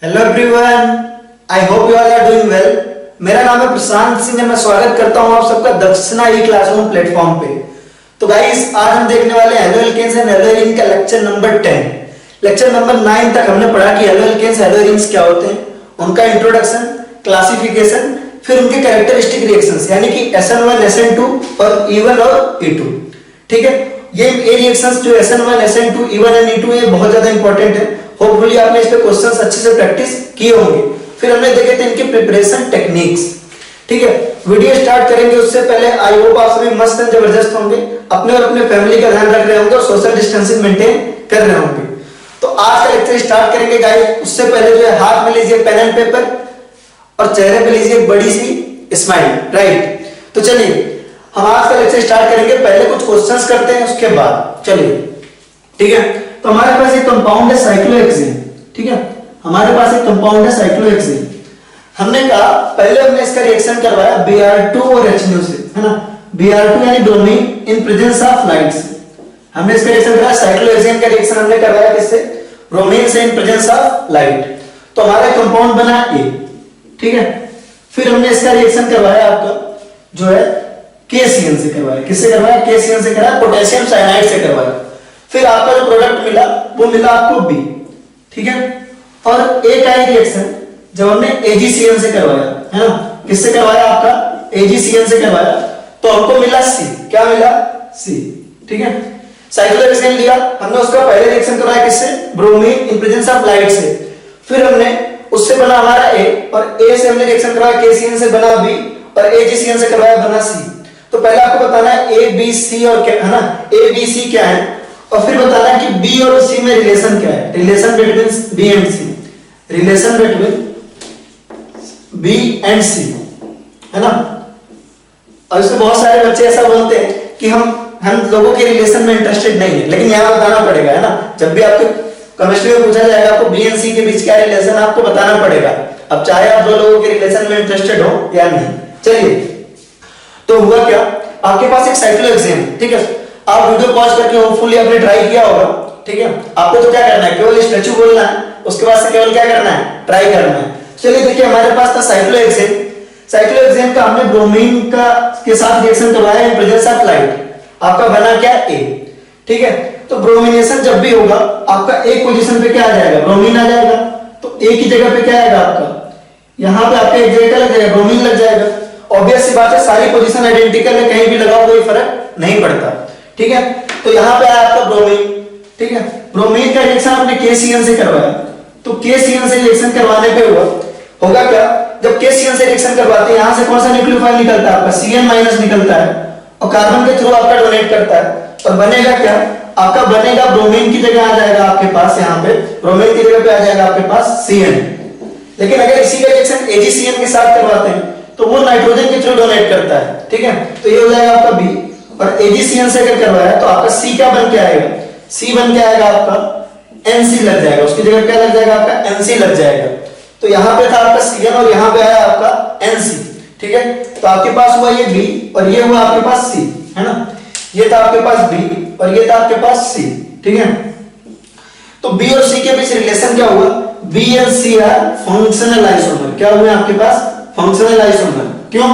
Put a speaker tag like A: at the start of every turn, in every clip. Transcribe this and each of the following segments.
A: Hello everyone, I hope you all are doing well. मेरा नाम है प्रशांत सिंह और मैं स्वागत करता हूं आप सबका दक्षिणा ई क्लासरूम प्लेटफॉर्म पे। तो गाइस, आज हम देखने वाले हैं haloalkanes and haloarene का लेक्चर नंबर 10। लेक्चर नंबर 9 तक हमने पढ़ा कि हेलो एल्केन्स हेलो एरीन्स क्या होते हैं, उनका इंट्रोडक्शन, क्लासिफिकेशन, फिर उनके कैरेक्टरिस्टिक रिएक्शंस यानी कि SN1 SN2 और E1 और E2। ठीक है, ये रिएक्शंस जो SN1 SN2 E1 and E2 ये बहुत ज्यादा इंपॉर्टेंट है। होपफुली आपने इस पे क्वेश्चंस अच्छे से प्रैक्टिस किए होंगे। फिर हमने देखे थे इनके प्रिपरेशन टेक्निक्स। ठीक है, वीडियो स्टार्ट करेंगे उससे पहले आई होप आप सभी मस्त एंड जबरदस्त होंगे, अपने और अपने फैमिली का ध्यान रख रहे होंगे और सोशल डिस्टेंसिंग मेंटेन कर रहे होंगे। तो आज का लेक्चर स्टार्ट करेंगे गाइस। उससे पहले जो है हाथ में लीजिए पेन एंड पेपर और चेहरे पे लीजिए एक बड़ी सी स्माइल। राइट, तो चलिए हम आज का लेक्चर स्टार्ट करेंगे। पहले कुछ क्वेश्चंस करते हैं, उसके बाद चलिए। ठीक है, तो हमारे पास एक कंपाउंड है साइक्लोहेक्सेन। ठीक है, हमारे पास एक कंपाउंड है साइक्लोहेक्सेन। हमने कहा पहले हमने इसका रिएक्शन करवाया Br2 और HNO से, है ना। Br2 यानी bromine in presence of light से हमने इसका रिएक्शन कराया। साइक्लोहेक्सेन का रिएक्शन हमने करवाया किससे? ब्रोमीन से इन प्रेजेंस ऑफ लाइट। तो हमारा कंपाउंड बना A। ठीक है, फिर हमने इसका रिएक्शन करवाया आपका जो है KCN से करवाया। किससे करवाया? KCN से कराया, पोटेशियम साइनाइड से करवाया। फिर आपका जो प्रोडक्ट मिला वो मिला आपको B। ठीक है, और एक आई रिएक्शन जब हमने AgCN से करवाया, है ना। किससे करवाया? आपका AgCN से करवाया, तो हमको मिला C। क्या मिला? C। ठीक है, साइक्लोहेक्सेन लिया हमने, उसका पहले रिएक्शन करवाया किससे? Bromine in presence of light से। फिर हमने उससे बना हमारा A, और A से हमने रिएक्शन करवाया KCN से बना B, और AgCN से करवाया बना C। तो पहले आपको बताना है A B C और क्या है ना, A B C क्या है, और फिर बताना है कि B और C में रिलेशन क्या है। Relation between B and C, relation between B and C, है ना। और इसमें बहुत सारे बच्चे ऐसा बोलते हैं कि हम लोगों के रिलेशन में इंटरेस्टेड नहीं है, लेकिन यहाँ बताना पड़ेगा, है ना। जब भी आपको केमिस्ट्री में पूछा जाएगा आपको B एंड C के बीच क्या रिलेशन, आपको बताना पड़ेगा। अब चाहे आप दो लोगों के रिलेशन में इंटरेस्टेड हो या नहीं। चलिए, तो हुआ क्या, आपके पास एक साइक्लोहेक्सेन। ठीक है, आप वीडियो पॉज करके होपफुली आपने ट्राई किया होगा। ठीक है, आपको तो क्या करना है, केवल स्ट्रेचू बोलना है, उसके बाद से केवल क्या करना है, ट्राई करना है। चलिए देखिए, हमारे पास था साइक्लोहेक्सेन। साइक्लोहेक्सेन का हमने ब्रोमीन का के साथ रिएक्शन करवाया इन प्रेजेंस ऑफ लाइट। आपका बना क्या? A। ठीक है, तो ब्रोमिनेशन जब भी होगा आपका एक पोजीशन पे क्या आ जाएगा? ब्रोमीन आ जाएगा। तो A की जगह पे क्या आएगा आपका? यहाँ पे आपका एक जगह लग जाएगा, ब्रोमीन लग जाएगा। ऑब्वियस सी बात है, सारी पोजीशन आइडेंटिकल है, कहीं भी लगाओ कोई फर्क नहीं पड़ता। ठीक है, तो यहाँ पे आया आपका ब्रोमीन। ठीक है, ब्रोमीन का रिएक्शन आपने KCN से करवाया, तो KCN से रिएक्शन करवाने पे होगा क्या, जब KCN से रिएक्शन करवाते हैं यहां से कौन सा न्यूक्लियोफाइल निकलता है? आपका CN- निकलता है, और कार्बन के थ्रू आपका डोनेट करता है, और बनेगा क्या? आपका बनेगा ब्रोमीन की जगह आ जाएगा आपके पास, यहाँ पे ब्रोमीन की जगह पे आ जाएगा आपके पास CN। लेकिन अगर इसी का रिएक्शन AgCN के साथ करवाते हैं तो वो नाइट्रोजन के थ्रू डोनेट करता है। ठीक है, तो ये हो जाएगा आपका B, और AgCN से अगर करवाया तो आपका C क्या बन के आएगा? C बन के आएगा आपका NC लग जाएगा, उसकी जगह क्या लग जाएगा? आपका NC लग जाएगा। तो यहाँ पे था आपका CN और यहाँ पे आया आपका NC। ठीक है, तो आपके पास हुआ ये B और ये हुआ आपके पास C, है ना। ये था आपके पास B और ये था आपके पास C। ठीक है, तो B और C के बीच रिलेशन क्या हुआ? B and C are functional isomer. क्या हुए आपके पास? Functional isomer. क्यों?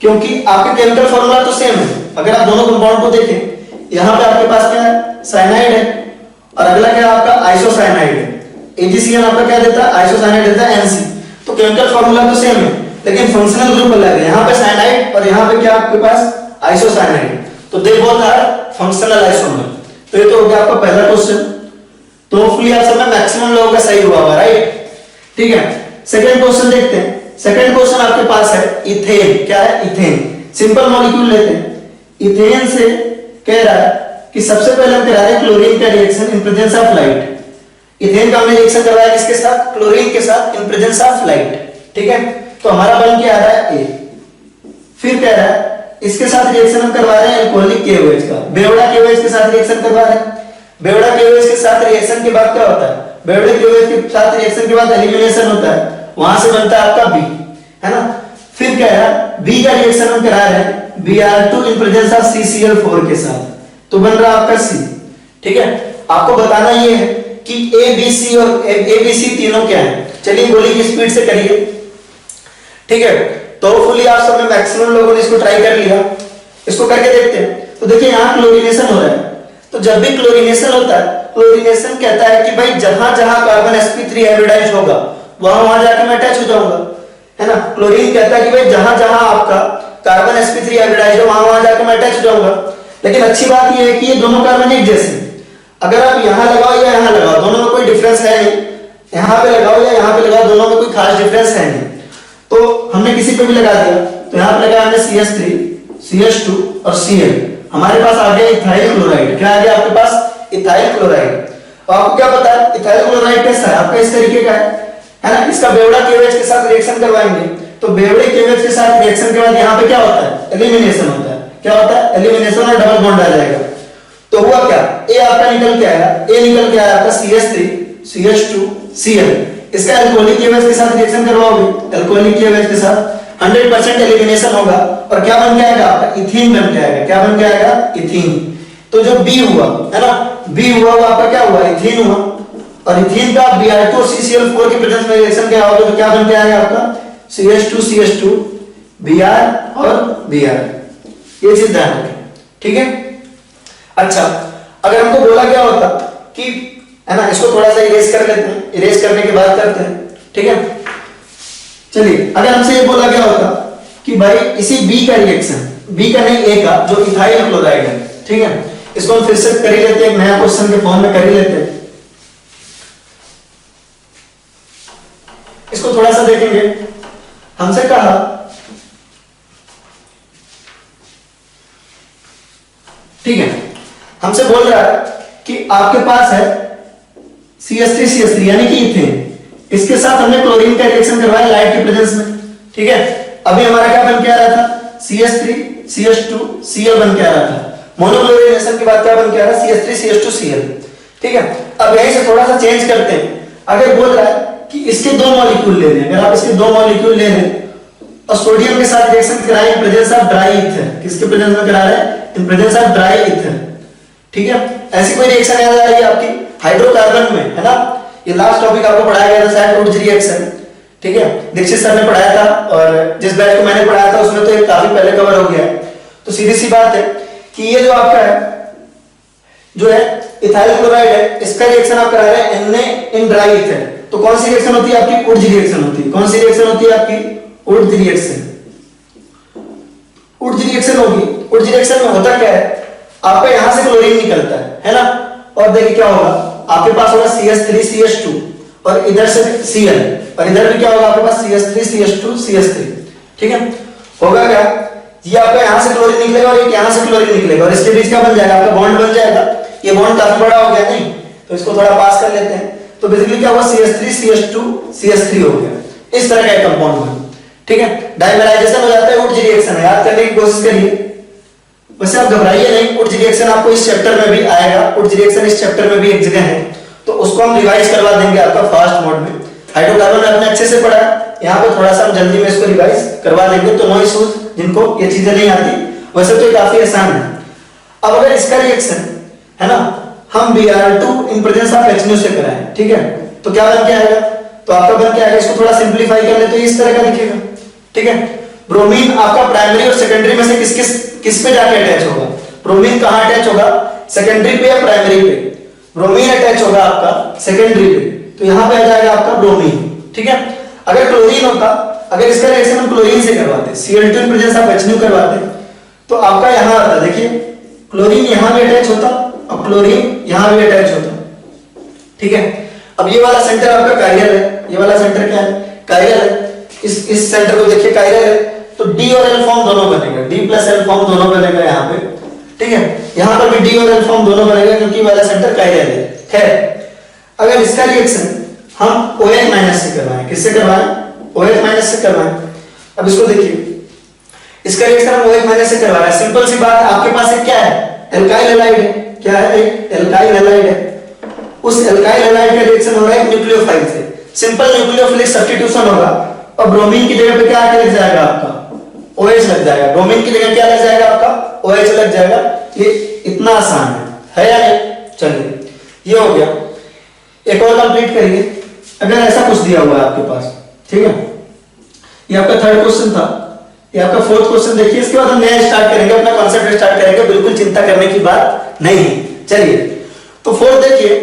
A: क्योंकि आपके केमिकल फॉर्मूला तो सेम है। अगर आप दोनों कंपाउंड को देखें, यहाँ पे आपके पास क्या है? साइनाइड है, और अगला क्या है आपका? आइसोसाइनाइड है। AgCN आपका क्या देता है? आइसोसाइनाइड देता है NC। तो केमिकल फॉर्मूला तो सेम है, लेकिन फंक्शनल ग्रुप अलग है। यहाँ पे साइनाइड और यहाँ पे क्या आपके पास? आइसोसाइनाइड। तो they both are functional isomer. तो ये तो हो गया आपका पहला क्वेश्चन। तो होपफुली आप सब में मैक्सिमम लोगों का सही हुआ होगा, राइट। ठीक है, सेकंड क्वेश्चन देखते हैं। सेकंड क्वेश्चन आपके पास है इथेन। क्या है? इथेन। सिंपल मॉलिक्यूल लेते हैं। इथेन से कह रहा है कि सबसे पहले हम करा रहे हैं क्लोरीन का reaction in presence of light. Ethane का हमने रिएक्शन करवाया किसके साथ? क्लोरीन के साथ इन प्रेजेंस ऑफ लाइट। ठीक है, तो हमारा बन के आ रहा है A। फिर कह रहा है इसके साथ रिएक्शन हम करवा रहे हैं अल्कोहलिक KOH का। बेवड़ा KOH के साथ रिएक्शन करवा रहे हैं। बेवड़ा KOH के साथ रिएक्शन के बाद क्या होता है? बेवड़े KOH के साथ रिएक्शन के बाद एलिमिनेशन होता है, वहां से बनता है आपका B, है ना। फिर क्या है? B का रिएक्शन हम करा रहे हैं Br2 in presence of CCl4 के साथ, तो बन रहा आपका C। ठीक है, आपको बताना ये है कि A B C और A B C तीनों क्या है? चलिए गोली की स्पीड से करिए, ठीक है। तो होपफुली आप सब में मैक्सिमम लोगों ने इसको ट्राई कर लिया। इसको करके देखते हैं। तो देखिए यहाँ क्लोरीनेशन हो रहा है, तो जब भी क्लोरीनेशन होता है, क्लोरीनेशन कहता है कि भाई जहां जहां कार्बन sp3 हाइब्रिडाइज्ड होगा वहां वहां जाके मैं अटैच हो जाऊंगा, है ना। क्लोरीन कहता है कि भाई जहां जहां आपका कार्बन sp3 हाइब्रिडाइज्ड हो वहां वहां जाके मैं अटैच हो जाऊंगा। लेकिन अच्छी बात यह है कि ये दोनों कार्बन एक जैसे हैं। अगर आप यहां लगाओ या यहां लगाओ, दोनों में कोई डिफरेंस है नहीं। यहां पे लगाओ या यहां पे लगाओ, दोनों में कोई खास डिफरेंस है नहीं। तो हमने किसी पे भी लगा दिया, तो यहां पे लगाया हमने CH3, CH2 और Cl। हमारे पास आ गया इथाइल क्लोराइड। क्या आ गया आपके पास? Ethyl chloride. और आपको क्या पता है इथाइल क्लोराइड कैसा है? आपका इस तरीके का है ना। इसका बेवड़ा KOH के साथ रिएक्शन करवाएंगे, तो बेवड़े KOH के साथ रिएक्शन के बाद यहाँ पे क्या होता है? एलिमिनेशन होता है। क्या होता है? एलिमिनेशन और डबल बॉन्ड आ जाएगा। तो हुआ क्या? ए आपका निकल के आया, ए निकल के आया आपका CH3, CH2, Cl। इसका अल्कोहलिक KOH के साथ रिएक्शन करवाओगे, अल्कोहलिक KOH के साथ 100% एलिमिनेशन होगा और क्या बन के आएगा आपका? इथीन बन के आएगा। क्या बन के आएगा? इथीन। तो जो बी हुआ है ना, बी हुआ वो आपका क्या हुआ? इथीन हुआ। और इथीन का Br2 और CCl4 के प्रेजेंस में रिएक्शन क्या होगा? तो क्या बन के आएगा आपका? CH2 CH2 Br और Br। ये चीज ध्यान रखें, ठीक है। अच्छा, अगर हमको बोला गया होता कि है ना, इसको थोड़ा सा इरेज कर लेते हैं, इरेज करने के बाद करते हैं, ठीक है। चलिए, अगर हमसे ये बोला गया होता कि भाई इसी बी का रिएक्शन, बी का नहीं ए का, जो इथाइल क्लोराइड है, ठीक है, इसको हम फिर से कर ही लेते हैं, नया क्वेश्चन के फॉर्म में कर ही लेते हैं। इसको थोड़ा सा देखेंगे। हमसे कहा ठीक है, हमसे बोल रहा है कि आपके पास है CH3 CH3 यानी कि इथेन, इसके साथ हमने क्लोरीन का रिएक्शन करवाया लाइट के प्रेजेंस में, ठीक है। अभी हमारा क्या बन के आ रहा था? CH3 CH2 Cl बन के आ रहा था। मोनोक्लोरिनेशन के बाद क्या बन के आ रहा है? CH3 CH2 Cl, ठीक है। अब यहीं से थोड़ा सा चेंज करते हैं। अगर बोल रहा है कि इसके दो मॉलिक्यूल ले लें, अगर आप इसके दो मॉलिक्यूल ले लें और सोडियम के साथ रिएक्शन कराएं प्रेजेंस ऑफ ड्राई ईथर, किसके प्रेजेंस में करा रहे हैं? In presence of dry ether, ठीक है। ऐसी कोई रिएक्शन याद आ रही है आपकी? हाइड्रोकार्बन में, है ना, ये लास्ट टॉपिक आपको पढ़ाया गया था शायद, वुड्स रिएक्शन, ठीक है, दीक्षित सर ने पढ़ाया था, और जिस बैच को मैंने पढ़ाया था उसमें तो ये काफी पहले कवर हो गया। तो सीधी सी बात है कि ये जो आपका है, जो है इथाइल क्लोराइड है, इसका रिएक्शन आप करा रहे हैं Na इन ड्राई ईथर। तो कौन सी रिएक्शन होती है आपकी? वुड्स रिएक्शन होती है। कौन सी रिएक्शन होती है आपकी? Wurtz reaction. वुड्स रिएक्शन होगी। वुड्स रिएक्शन में होता क्या है? आपका यहां से क्लोरीन निकलता है ना, और देखिए क्या होगा, आपके पास होगा CH3 CH2 और इधर से Cl, और इधर भी क्या होगा आपके पास? CH3 CH2 CH3, ठीक है। होगा क्या? ये आपका यहां से क्लोरीन निकलेगा और एक यहां से क्लोरीन निकलेगा, और इसके बीच क्या बन जाएगा? आपका बॉन्ड बन जाएगा। ये बॉन्ड काफी बड़ा हो गया नहीं, तो इसको थोड़ा पास कर लेते हैं। तो बेसिकली क्या हुआ? CH3 CH2 CH3 हो गया। इस तरह का एक कंपाउंड बना, ठीक है। डाइमेराइजेशन हो जाता है, वुड्स रिएक्शन है, याद करने की कोशिश करिए। वैसे आप घबराइए नहीं, वुड्स रिएक्शन आपको इस चैप्टर में भी आएगा। वुड्स रिएक्शन इस चैप्टर में भी एक जगह है, तो उसको हम रिवाइज करवा देंगे आपका फास्ट मोड में। हाइड्रोकार्बन आपने अच्छे से पढ़ा, यहाँ पे थोड़ा सा हम जल्दी में इसको रिवाइज करवा देंगे, तो नो इश्यूज जिनको ये चीजें नहीं आती। वैसे तो ये काफी आसान है। अब अगर इसका रिएक्शन है ना, हम Br2 in presence of HNO से कराएं, ठीक है, तो क्या बन के आएगा? तो आपका बन के आएगा, इसको थोड़ा सिंपलीफाई कर ले तो इस तरह का दिखेगा, ठीक है। ब्रोमीन आपका प्राइमरी और सेकेंडरी में से किस पे जाके अटैच होगा? ब्रोमीन कहां अटैच होगा? सेकेंडरी पे या प्राइमरी पे? ब्रोमीन अटैच होगा आपका सेकेंडरी पे, तो यहां पे आ जाएगा आपका ब्रोमीन, ठीक है। अगर क्लोरीन होता, अगर इसका रिएक्शन हम क्लोरीन से करवाते, Cl2 in presence of HNO करवाते, तो आपका यहां आता, देखिए क्लोरीन यहां भी अटैच होता और क्लोरीन यहां भी अटैच होता, ठीक है। अब ये वाला सेंटर आपका कायरल है, ये वाला सेंटर क्या है? कायरल है। इस सेंटर को देखिए कायरल है, तो D और L फॉर्म दोनों बनेगा, D प्लस L फॉर्म दोनों बनेगा यहाँ पे, ठीक है। यहाँ पर भी D और L फॉर्म दोनों बनेगा क्योंकि वाला सेंटर कायरल है। खैर, अगर इसका रिएक्शन हम OH माइनस से करवाएं, किससे करवाएं? OH माइनस से करवाएं। अब इसको देखिए, इसका रिएक्शन हम OH माइनस से करवा रहे हैं। सिंपल सी बात है, आपके पास एक क्या है? एल्काइल हैलाइड है। क्या है? एक एल्काइल हैलाइड है। उस एल्काइल हैलाइड का रिएक्शन हो रहा है न्यूक्लियोफाइल से, सिंपल न्यूक्लियोफिलिक सब्स्टिट्यूशन होगा, और ब्रोमीन की जगह पे क्या आके लग जाएगा? आपका OH लग जाएगा। ब्रोमीन की जगह क्या लग जाएगा? आपका OH लग जाएगा। ये इतना आसान है या नहीं? चलिए, ये हो गया। एक और कंप्लीट करिए। अगर ऐसा कुछ दिया हुआ है आपके पास, ठीक है, ये आपका थर्ड क्वेश्चन था, ये आपका फोर्थ क्वेश्चन देखिए, इसके बाद हम नया स्टार्ट करेंगे, अपना कॉन्सेप्ट स्टार्ट करेंगे, बिल्कुल चिंता करने की बात नहीं है। चलिए तो फोर्थ देखिए,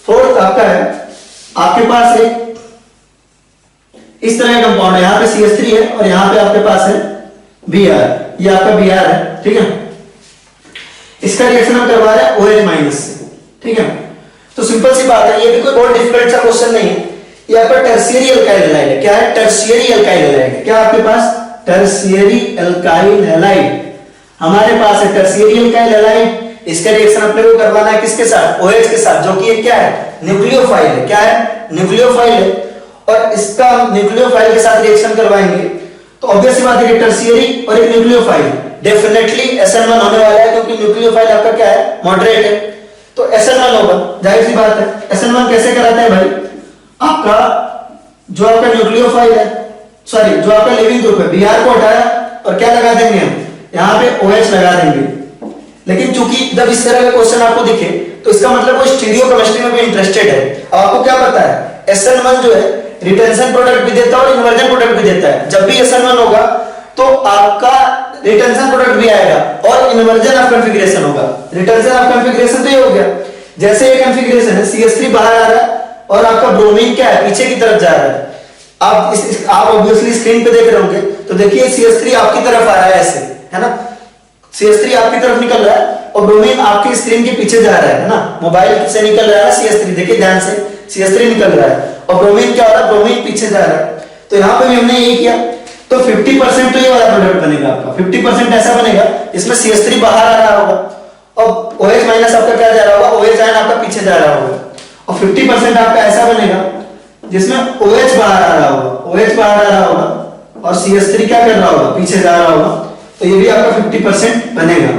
A: फोर्थ आपका है, आपके पास एक इस तरह का कंपाउंड है, यहाँ पे CH3 है और यहाँ पे आपके पास है Br, ये आपका Br है, ठीक है। इसका रिएक्शन हम करवा रहे हैं OH माइनस से, ठीक है। तो सिंपल सी बात है, ये भी कोई बहुत डिफिकल्ट सा क्वेश्चन नहीं है, ये आपका टर्शियरी अल्काइल हैलाइड है। क्या है? टर्शियरी अल्काइल हैलाइड है। क्या आपके पास? टर्शियरी अल्काइल हैलाइड हमारे पास है, टर्शियरी अल्काइल हैलाइड। इसका रिएक्शन अपने को करवाना है किसके साथ? OH के साथ, जो कि ये क्या है? न्यूक्लियोफाइल है। क्या है? न्यूक्लियोफाइल है। और इसका हम न्यूक्लियोफाइल के साथ रिएक्शन करवाएंगे तो ऑब्वियस सी बात है कि टर्शियरी और एक न्यूक्लियोफाइल डेफिनेटली SN1 होने वाला है, क्योंकि न्यूक्लियोफाइल आपका क्या है? मॉडरेट है, तो SN1 होगा, जाहिर सी बात है। SN1 कैसे कराते हैं भाई? आपका जो आपका न्यूक्लियोफाइल है, सॉरी जो आपका लिविंग ग्रुप है, Br को हटाया और क्या लगा देंगे हम? यहाँ पे OH लगा देंगे। लेकिन चूंकि जब इस तरह का क्वेश्चन आपको दिखे तो इसका मतलब वो स्टीरियोकेमिस्ट्री में भी इंटरेस्टेड है। अब आपको क्या पता है? SN1 जो है रिटेंशन प्रोडक्ट भी देता है और इन्वर्जन प्रोडक्ट भी देता है। जब भी SN1 होगा तो आपका रिटेंशन प्रोडक्ट भी आएगा और इन्वर्जन ऑफ कॉन्फ़िगरेशन होगा। रिटेंशन ऑफ कॉन्फ़िगरेशन तो ये हो गया, जैसे ये कॉन्फ़िगरेशन है, CH3 बाहर आ रहा है और आपका ब्रोमीन क्या है? पीछे की तरफ जा रहा है। आप ऑब्वियसली स्क्रीन पे देख रहे होंगे, तो देखिए CH3 आपकी तरफ आ रहा है, ऐसे है ना, CH3 आपकी तरफ निकल रहा है और ब्रोमीन आपकी स्क्रीन के पीछे जा रहा है ना, मोबाइल से निकल रहा है CH3, देखिए ध्यान से, CH3 निकल रहा है और ब्रोमीन क्या हो रहा है? ब्रोमीन पीछे जा रहा है। तो यहाँ पे भी हमने यही किया, तो 50% तो ये वाला प्रोडक्ट बनेगा आपका, 50% ऐसा बनेगा इसमें CH3 बाहर आ रहा होगा और OH माइनस आपका क्या जा रहा होगा? OH आयन आपका पीछे जा रहा होगा। और 50% आपका ऐसा बनेगा जिसमें OH बाहर आ रहा होगा, OH बाहर आ रहा होगा और CH3 क्या कर रहा होगा? पीछे जा रहा होगा। तो ये भी आपका 50% बनेगा,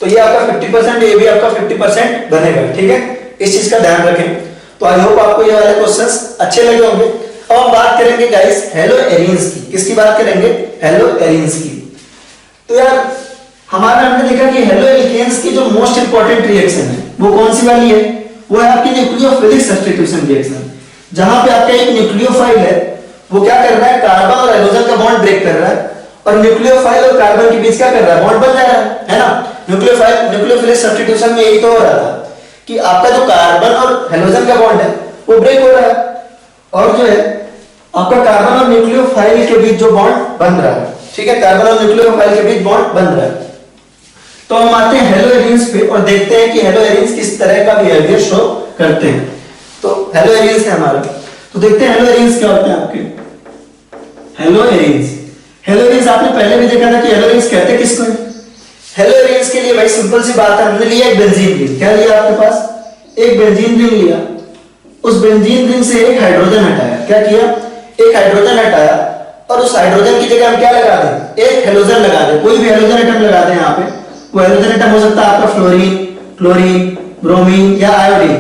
A: तो ये आपका 50%, ये भी आपका 50% बनेगा, ठीक है। इस चीज का ध्यान रखें। तो आई होप आपको ये वाले क्वेश्चंस अच्छे लगे होंगे। अब हम बात करेंगे गाइस हेलो एरिन्स की। किसकी बात करेंगे? हेलो एरिन्स की। तो यार हमारा हमने देखा कि हेलो एल्केन्स की जो मोस्ट इंपॉर्टेंट रिएक्शन है वो कौन सी वाली है? वो है आपकी न्यूक्लियोफिलिक सब्स्टिट्यूशन रिएक्शन, जहां पे आपका एक न्यूक्लियोफाइल है, वो क्या कर रहा है? कार्बन और हाइड्रोजन का बॉन्ड ब्रेक कर रहा है और न्यूक्लियोफाइल और कार्बन के बीच क्या कर रहा है? बॉन्ड बन जा रहा है ना। न्यूक्लियोफिलिक सब्स्टिट्यूशन में यही तो हो रहा था कि आपका जो कार्बन और हाइड्रोजन का बॉन्ड है वो ब्रेक हो रहा है और जो है आपका कार्बन और न्यूक्लियोफाइल के बीच जो बॉन्ड बन रहा है, ठीक है, कार्बन और न्यूक्लियोफाइल के बीच बॉन्ड बन रहा है। तो हम आते हैं हेलो एरिन्स पे और देखते हैं कि हेलो एरिन्स किस तरह का बिहेवियर शो करते हैं। तो हेलो एरिन्स है हमारा, तो देखते हैं हेलो एरिन्स क्या होते हैं आपके। हेलो एरिन्स, हेलो एरिन्स आपने पहले भी देखा था कि हेलो एरिन्स कहते किसको है? हेलो एरिन्स के लिए भाई सिंपल सी बात है, हमने लिया एक बेंजीन रिंग। क्या लिया आपके पास? एक बेंजीन रिंग लिया, उस बेंजीन रिंग से एक हाइड्रोजन हटाया। क्या किया? एक हाइड्रोजन हटाया और उस हाइड्रोजन की जगह हम क्या लगा दें? एक हेलोजन लगा दें, कोई भी हेलोजन एटम लगा दें। यहाँ पे वो हेलोजन एटम हो सकता है आपका फ्लोरीन, क्लोरीन, ब्रोमीन या आयोडीन,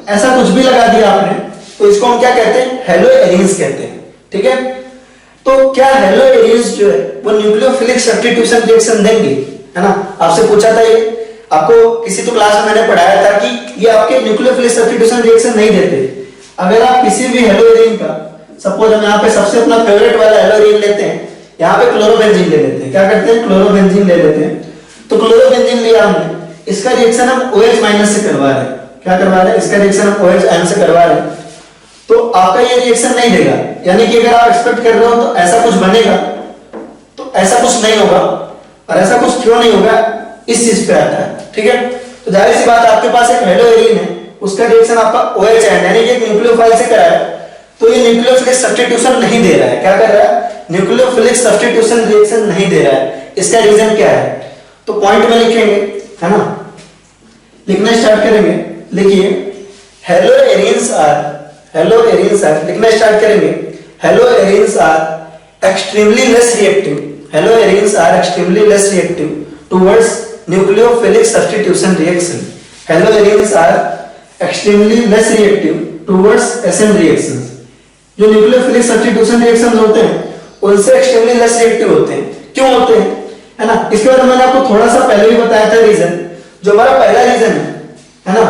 A: ऐसा कुछ भी लगा दिया आपने, तो इसको हम क्या कहते हैं? हेलो एरिन्स कहते हैं, ठीक है। तो क्या हेलो एरिन्स जो है वो न्यूक्लियोफिलिक सब्स्टिट्यूशन रिएक्शन देंगे, है ना? आपसे पूछा था ये, आपको किसी तो क्लास में मैंने पढ़ाया था कि ये आपके न्यूक्लियोफिलिक सब्स्टिट्यूशन रिएक्शन नहीं देते। अगर आप किसी भी हेलो एरिन का, सपोज हम यहाँ पे सबसे अपना फेवरेट वाला हेलो एरिन लेते हैं, यहाँ पे क्लोरोबेंजीन ले लेते हैं। क्या करते हैं? क्लोरोबेंजीन ले लेते हैं। तो क्लोरोबेंजीन लिया हमने, इसका रिएक्शन हम OH माइनस से करवा रहे हैं। क्या करवा रहे हैं? इसका रिएक्शन हम OH आयन से करवा रहे हैं, तो आपका ये रिएक्शन नहीं देगा। यानी कि अगर आप एक्सपेक्ट कर रहे हो तो ऐसा कुछ बनेगा, तो ऐसा कुछ नहीं होगा। और ऐसा कुछ क्यों नहीं होगा, इस चीज पे आता है, ठीक है। तो जाहिर सी बात, आपके पास एक हेलो एरिन है, उसका रिएक्शन आपका OH आयन यानी कि एक न्यूक्लियोफाइल से करा है, तो ये न्यूक्लियोफिलिक सब्स्टिट्यूशन नहीं दे रहा है। क्या कर रहा है? न्यूक्लियोफिलिक सब्स्टिट्यूशन रिएक्शन नहीं दे रहा है। इसका रीजन क्या है? तो पॉइंट में लिखेंगे, है ना, लिखना स्टार्ट करेंगे। लिखिए हेलो एरिन्स आर, लिखना स्टार्ट करेंगे। Haloarenes are extremely less reactive, haloarenes are extremely less reactive towards nucleophilic substitution reaction. Haloarenes are extremely less reactive towards SN reactions. जो न्यूक्लियोफिलिक सब्स्टिट्यूशन रिएक्शंस होते हैं उनसे extremely less reactive होते हैं। क्यों होते हैं, है ना? इसके बारे में मैंने आपको थोड़ा सा पहले भी बताया था रीजन। जो हमारा पहला रीजन है ना,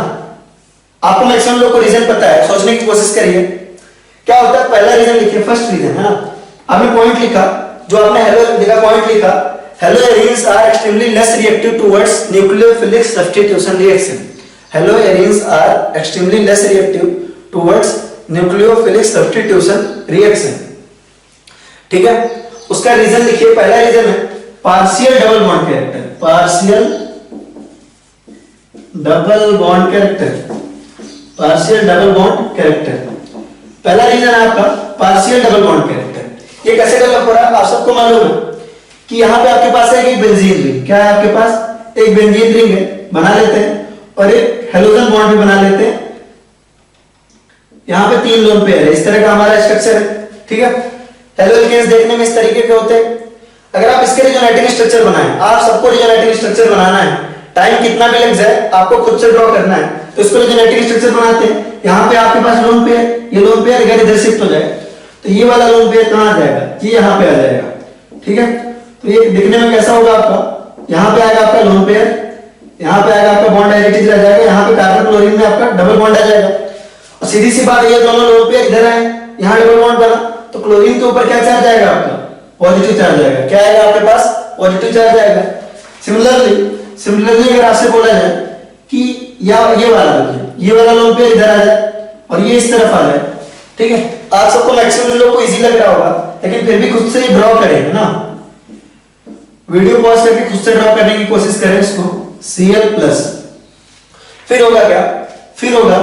A: आपको मैक्सिमम लोग को रीजन पता है, सोचने की कोशिश करिए। क्या होता है, पहला रीजन लिखिए, फर्स्ट रीजन है ना, आपने पॉइंट लिखा, जो आपने हेलो लिखा, पॉइंट लिखा, haloarenes are extremely less reactive towards nucleophilic substitution reaction. Haloarenes are extremely less reactive towards nucleophilic substitution reaction. ठीक है, उसका रीजन लिखिए, पहला रीजन है partial double bond character, partial double bond character, partial double bond character. पहला reason है आपका partial double bond character. ये कैसे डेवलप हो रहा है, आप सबको मालूम है कि यहाँ पे आपके पास है एक बेंजीन रिंग, क्या है आपके पास, एक बेंजीन रिंग है, बना लेते हैं, और एक हेलोजन बॉन्ड भी बना लेते हैं। यहाँ पे 3 लोन पेयर है, इस तरह का हमारा स्ट्रक्चर है। ठीक है, हेलो एल्केन्स देखने में इस तरीके के होते हैं। अगर आप इसके रिजोनेटिंग स्ट्रक्चर बनाएं, आप सबको रिजोनेटिंग स्ट्रक्चर बनाना है, टाइम कितना भी लग जाए आपको खुद से ड्रॉ करना है, तो इसको रिजोनेटिंग स्ट्रक्चर बनाते हैं। यहाँ पे आपके पास लोन पेयर, ये लोन पेयर अगर इधर शिफ्ट हो जाए तो ये वाला लोन पेयर कहाँ आ जाएगा, ये यहाँ पे आ जाएगा। ठीक है, तो ये दिखने में कैसा होगा आपका, यहाँ पे आएगा आपका लोन पेयर, यहाँ पे आएगा आपका बॉन्ड एज इट इज रह जाएगा, यहाँ पे कार्बन क्लोरीन में आपका डबल बॉन्ड आ जाएगा। और सीधी सी बात, ये दोनों लोन पेयर इधर आए, यहाँ डबल बॉन्ड बना, तो क्लोरीन के ऊपर क्या चार्ज आएगा आपका, पॉजिटिव चार्ज आएगा। क्या आएगा आपके पास, पॉजिटिव चार्ज आएगा। सिमिलरली अगर आपसे बोला जाए कि या ये वाला देखिए, ये वाला लोन पेयर इधर आ जाए और ये इस तरफ आ जाए। ठीक है, आप सबको मैक्सिमम लोग को इजी लग रहा होगा, लेकिन फिर भी खुद से ड्रॉ करें ना, वीडियो पॉज करके खुद से ड्रॉ करने की कोशिश करें इसको, Cl+। फिर होगा क्या, फिर होगा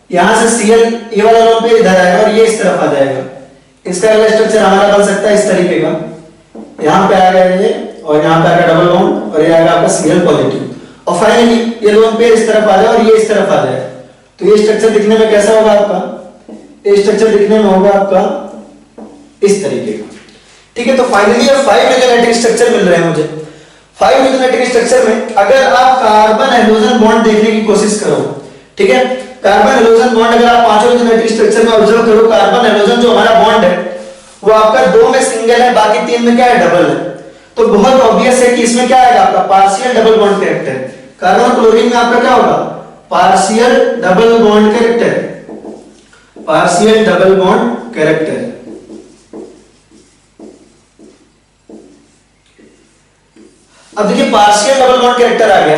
A: यहां से Cl, ये वाला लोन पेयर इधर आएगा और ये इस तरफ आ जाएगा। इसका अगला स्ट्रक्चर हमारा बन सकता है इस तरीके का, यहाँ पे आएगा ये, और यहाँ पे आएगा डबल बॉन्ड, और ये आएगा आपका Cl पॉजिटिव, और फाइनली ये लोन पेयर इस तरफ आ जाए और ये इस तरफ आ जाए। तो ये स्ट्रक्चर दिखने में कैसा होगा आपका, ये स्ट्रक्चर दिखने में होगा आपका इस तरीके का। ठीक है, तो फाइनली 5 रिजोनेटिंग स्ट्रक्चर मिल रहे हैं मुझे। 5 रिजोनेटिंग स्ट्रक्चर में अगर आप कार्बन हेलोजन बॉन्ड देखने की कोशिश करो, ठीक है, कार्बन हेलोजन बॉन्ड अगर आप 5 रिजोनेटिंग स्ट्रक्चर में ऑब्जर्व करो, कार्बन हेलोजन जो हमारा बॉन्ड है वो आपका 2 में सिंगल है, बाकी 3 में क्या है, डबल है। तो बहुत ऑब्वियस है कि इसमें क्या आएगा आपका, partial double bond character. Carbon chlorine में आपका क्या होगा, partial double bond character, partial double bond character. अब देखिए पार्शियल डबल बॉन्ड कैरेक्टर आ गया,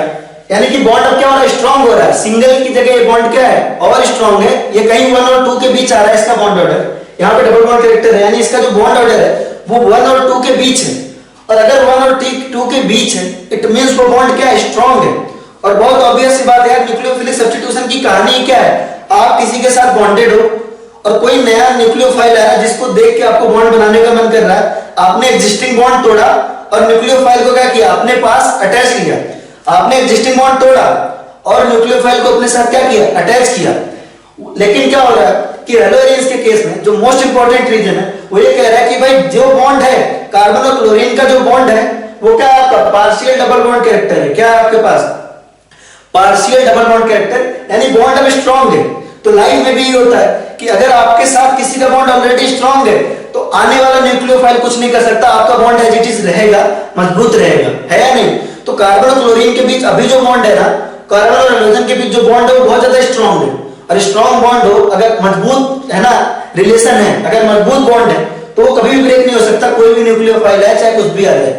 A: यानी कि बॉन्ड अब क्या हो रहा है, स्ट्रांग हो रहा है। सिंगल की जगह ये बॉन्ड क्या है, और स्ट्रांग है, ये कहीं 1 और 2 के बीच आ रहा है इसका बॉन्ड ऑर्डर। यहाँ पे डबल बॉन्ड कैरेक्टर है, यानी इसका जो बॉन्ड ऑर्डर है वो 1 और 2 के बीच है, और अगर 1 और 2 के बीच है इट मींस वो बॉन्ड क्या है, स्ट्रांग है। और बहुत ऑब्वियस सी बात है यार, न्यूक्लियोफिलिक सब्स्टिट्यूशन की कहानी क्या है, आप किसी के साथ बॉन्डेड हो और कोई नया न्यूक्लियोफाइल आ रहा है जिसको देख के आपको बॉन्ड बनाने का मन कर रहा है, आपने एग्जिस्टिंग बॉन्ड तोड़ा और न्यूक्लियोफाइल को क्या किया, अपने पास अटैच किया। आपने एग्जिस्टिंग बॉन्ड तोड़ा और न्यूक्लियोफाइल को अपने साथ क्या किया, अटैच किया। लेकिन क्या हो रहा है कि हेलोएरिन्स के केस में जो मोस्ट इंपॉर्टेंट रीजन है वो ये कह रहा है कि भाई जो बॉन्ड है, कार्बन और क्लोरीन का जो बॉन्ड है वो क्या है आपका, पार्शियल डबल बॉन्ड कैरेक्टर है। क्या है आपके पास, पार्शियल डबल बॉन्ड कैरेक्टर, यानी बॉन्ड अब स्ट्रांग है। तो लाइफ में भी ये होता है कि अगर आपके साथ किसी का बॉन्ड ऑलरेडी स्ट्रांग है तो आने वाला न्यूक्लियोफाइल कुछ नहीं कर सकता, आपका बॉन्ड एज इट इज रहेगा, मजबूत रहेगा, है या नहीं। तो कार्बन और क्लोरीन के बीच अभी जो बॉन्ड है ना, कार्बन और हाइड्रोजन के बीच जो बॉन्ड है वो बहुत ज्यादा स्ट्रांग है। और स्ट्रांग बॉन्ड हो, अगर मजबूत है ना रिलेशन है, अगर मजबूत बॉन्ड है तो वो कभी भी ब्रेक नहीं हो सकता, कोई भी न्यूक्लियोफाइल है चाहे कुछ भी आ जाए।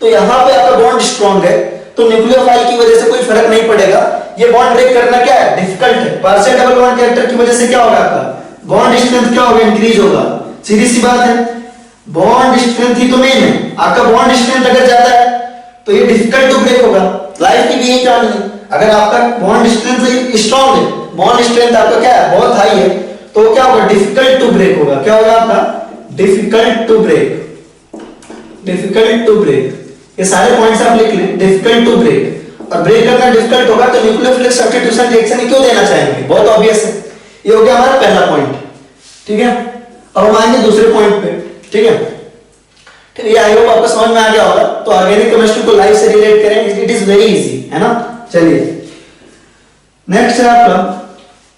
A: तो यहाँ पे आपका बॉन्ड स्ट्रांग है तो न्यूक्लियोफाइल की वजह से कोई फर्क नहीं पड़ेगा, ये बॉन्ड ब्रेक करना क्या है, डिफिकल्ट है। पार्शियल डबल बॉन्ड कैरेक्टर की वजह से क्या होगा, आपका बॉन्ड स्ट्रेंथ क्या होगा, इंक्रीज होगा। सीधी सी बात है, बॉन्ड स्ट्रेंथ ही तो मेन है। आपका बॉन्ड स्ट्रेंथ अगर ज्यादा है तो ये डिफिकल्ट टू ब्रेक होगा। लाइफ की भी यही कहानी है, अगर आपका बॉन्ड स्ट्रेंथ स्ट्रांग है, बॉन्ड स्ट्रेंथ आपका क्या है, बहुत हाई है, तो क्या होगा, डिफिकल्ट टू ब्रेक होगा। क्या होगा आपका, difficult to break, difficult to break. ये सारे पॉइंट्स आप लिख लें, डिफिकल्ट टू ब्रेक। और ब्रेक करना डिफिकल्ट होगा तो न्यूक्लियोफिलिक सब्स्टिट्यूशन रिएक्शन क्यों देना चाहेंगे, बहुत ऑब्वियस है। ये हो गया हमारा पहला पॉइंट, ठीक है। अब हम आएंगे दूसरे पॉइंट पे, ठीक है। ठीक है, आई होप आपको समझ में आ गया होगा। तो ऑर्गेनिक केमिस्ट्री को लाइफ से रिलेट करें, इट इज वेरी इजी, है ना। चलिए नेक्स्ट है आपका,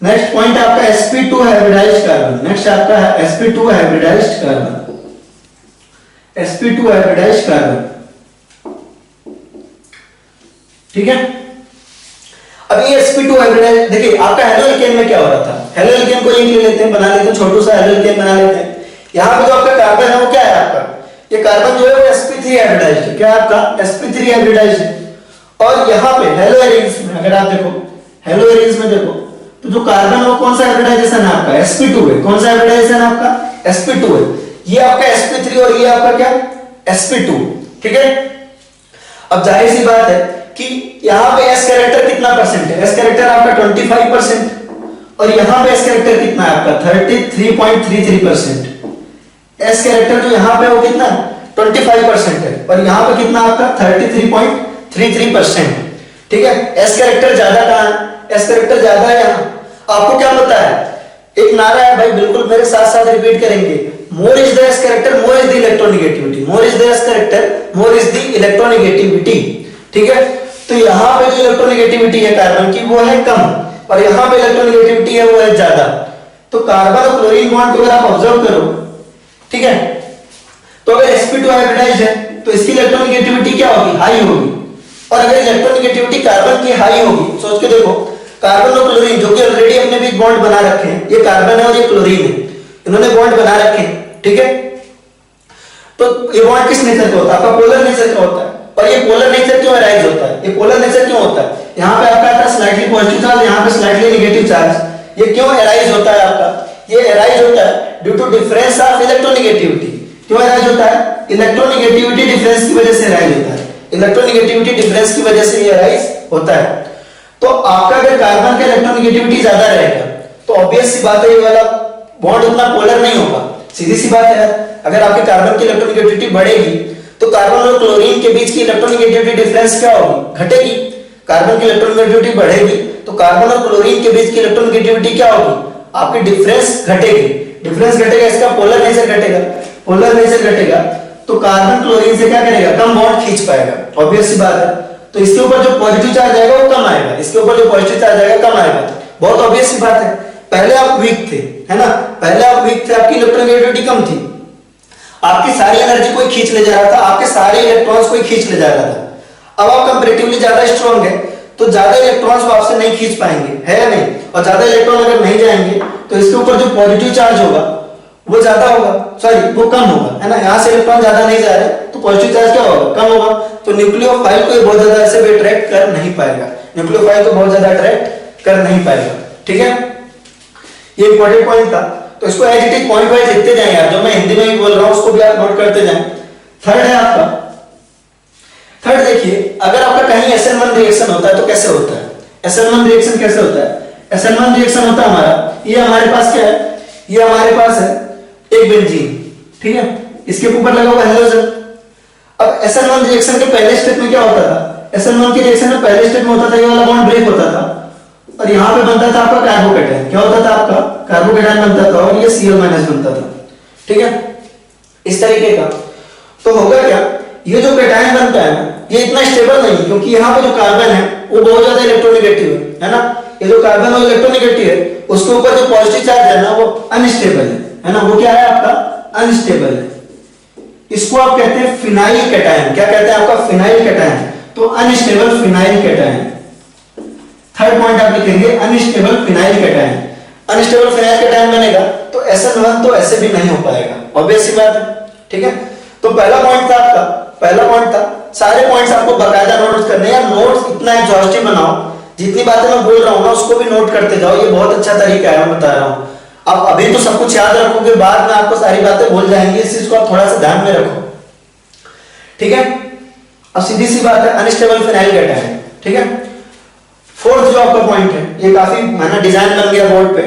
A: नेक्स्ट पॉइंट है आपका sp2 हाइब्रिडाइज्ड कार्बन। नेक्स्ट आपका है sp2 hybridised carbon, sp2 hybridised carbon, ठीक है। अब ये sp2 हाइब्रिडाइज, देखिए आपका हेलो एल्केन में क्या हो रहा था, हेलो एल्केन को एक ले लेते हैं, बना लेते हैं, छोटू सा हेलो एल्केन बना लेते हैं। यहाँ पे जो आपका कार्बन है वो क्या है आपका, ये कार्बन जो है वो sp3 हाइब्रिडाइज्ड है, क्या आपका sp3 हाइब्रिडाइज्ड है। और यहाँ पे हेलो एरिन्स में अगर आप देखो, हेलो एरिन्स में देखो तो जो कार्बन है वो कौन सा हाइब्रिडाइजेशन है आपका, sp2 है। कौन सा हाइब्रिडाइजेशन है आपका, sp2 है। ये आपका sp3 और ये आपका क्या, sp2, ठीक है। अब जाहिर सी बात है कि यहाँ पे s कैरेक्टर कितना परसेंट है, s कैरेक्टर आपका 25% और यहाँ पे s कैरेक्टर कितना है आपका 33.33%। s कैरेक्टर जो यहाँ पे वो कितना 25% है और यहाँ पे कितना आपका 33.33%, ठीक है। s कैरेक्टर ज्यादा कहाँ है, s कैरेक्टर ज्यादा है यहाँ। आपको क्या पता है, एक नारा है भाई, बिल्कुल मेरे साथ साथ रिपीट करेंगे, more is the s character more is the electronegativity, more is the s character more is the electronegativity, ठीक है। तो यहाँ पे जो इलेक्ट्रोनेगेटिविटी है कार्बन की वो है कम और यहाँ पे इलेक्ट्रोनेगेटिविटी है वो है ज्यादा। तो कार्बन और क्लोरीन बॉन्ड को अगर आप ऑब्जर्व करो, ठीक है, तो अगर sp2 हाइब्रिडाइज्ड है तो इसकी इलेक्ट्रोनेगेटिविटी क्या होगी, हाई होगी। और अगर इलेक्ट्रोनेगेटिविटी कार्बन की हाई होगी, सोच के देखो, कार्बन और क्लोरीन जो कि ऑलरेडी अपने बीच बॉन्ड बना रखे हैं, ये कार्बन है और ये क्लोरीन है, इन्होंने बॉन्ड बना रखे हैं, ठीक है। तो ये बॉन्ड किस नेचर का होता है, आपका पोलर नेचर का होता है। और ये पोलर नेचर क्यों अराइज होता है, ये पोलर नेचर क्यों होता है, यहाँ पे आपका आता है स्लाइटली पॉजिटिव चार्ज, यहाँ पे स्लाइटली नेगेटिव चार्ज। ये क्यों अराइज होता है आपका, ये अराइज होता है due to difference of electronegativity. क्यों अराइज होता है, इलेक्ट्रोनेगेटिविटी डिफरेंस की वजह से अराइज होता है, इलेक्ट्रोनेगेटिविटी डिफरेंस की वजह से ये अराइज होता है। तो आपका अगर कार्बन का इलेक्ट्रोनेगेटिविटी ज्यादा रहेगा तो ऑब्वियस सी बात है ये वाला बॉन्ड उतना पोलर नहीं होगा, सीधी सी बात है। अगर आपके कार्बन की इलेक्ट्रोनेगेटिविटी बढ़ेगी तो कार्बन और क्लोरीन के बीच की इलेक्ट्रोनेगेटिविटी डिफरेंस क्या होगी, घटेगी। कार्बन की इलेक्ट्रोनेगेटिविटी बढ़ेगी तो कार्बन और क्लोरीन के बीच की इलेक्ट्रोनेगेटिविटी क्या होगी, आपकी डिफरेंस घटेगी। डिफरेंस घटेगा, इसका पोलर नेचर घटेगा, पोलर नेचर घटेगा तो कार्बन क्लोरीन से क्या करेगा, कम बॉन्ड खींच पाएगा, ऑब्वियस सी बात है। तो इसके ऊपर जो पॉजिटिव चार्ज आएगा वो कम आएगा, इसके ऊपर जो पॉजिटिव चार्ज आएगा कम आएगा, बहुत ऑब्वियस सी बात है। पहले आप वीक थे, है ना, पहले आप वीक थे, आपकी इलेक्ट्रोनेगेटिविटी कम थी, आपकी सारी एनर्जी कोई खींच ले जा रहा था, आपके सारे इलेक्ट्रॉन्स कोई खींच ले जा रहा था। अब आप कंपैरेटिवली ज्यादा स्ट्रांग है तो ज्यादा इलेक्ट्रॉन्स वो आपसे नहीं खींच पाएंगे, है या नहीं। और ज्यादा इलेक्ट्रॉन अगर नहीं जाएंगे तो इसके ऊपर जो पॉजिटिव चार्ज होगा वो ज्यादा होगा, सॉरी वो कम होगा, है ना। यहाँ से इलेक्ट्रॉन ज्यादा नहीं जा रहे तो पॉजिटिव चार्ज क्या होगा, कम होगा। तो न्यूक्लियोफाइल को ये बहुत ज्यादा ऐसे भी अट्रैक्ट कर नहीं पाएगा, न्यूक्लियोफाइल को बहुत ज्यादा अट्रैक्ट कर नहीं पाएगा, ठीक है। ये इंपॉर्टेंट पॉइंट था, तो इसको as it is point wise लिखते जाएं यार, जो मैं हिंदी में भी बोल रहा हूं उसको भी आप नोट करते जाएं। थर्ड है आपका, थर्ड देखिए, अगर आपका कहीं SN1 रिएक्शन होता है तो कैसे होता है, SN1 रिएक्शन कैसे होता है। SN1 रिएक्शन होता है हमारा, ये हमारे पास क्या है, ये हमारे पास है एक बेंजीन, ठीक है, इसके ऊपर लगा हुआ हेलोजन। अब SN1 रिएक्शन के पहले स्टेप में क्या होता था, SN1 के रिएक्शन में पहले स्टेप में होता था ये वाला बॉन्ड ब्रेक होता था और यहाँ पे बनता था आपका कार्बोकेटायन, क्या होता था आपका कार्बोकेटायन बनता था और ये Cl- बनता था, ठीक है, इस तरीके का। तो होगा क्या, ये जो कैटायन बनता है ना ये इतना स्टेबल नहीं, क्योंकि यहाँ पे जो कार्बन है वो बहुत ज्यादा इलेक्ट्रोनेगेटिव है ना। ये जो कार्बन और इलेक्ट्रोनेगेटिव है उसके ऊपर जो पॉजिटिव चार्ज है ना वो अनस्टेबल है ना, वो क्या है आपका अनस्टेबल है। इसको आप कहते हैं फिनाइल कैटायन, क्या कहते हैं आपका फिनाइल कैटायन, तो unstable phenyl cation. Third point आप लिखेंगे unstable phenyl cation. Unstable phenyl cation बनेगा तो SN1 तो ऐसे भी नहीं हो पाएगा, ऑब्वियस सी बात है, ठीक है। तो पहला पॉइंट था आपका, पहला पॉइंट था, सारे पॉइंट्स आपको बकायदा नोट करने हैं, नोट्स इतना एग्जॉस्टिव बनाओ, जितनी बातें मैं बोल रहा हूं ना उसको भी नोट करते जाओ, ये बहुत अच्छा तरीका है, मैं बता रहा हूं। आप अभी तो सब कुछ याद रखोगे, बाद में आपको सारी बातें भूल जाएंगी, इस चीज को आप थोड़ा सा ध्यान में रखो, ठीक है। अब सीधी सी बात है अनस्टेबल फिनाइल कैटायन, ठीक है। फोर्थ जो आपका पॉइंट है, ये काफी मैंने डिजाइन बन गया बोर्ड पे,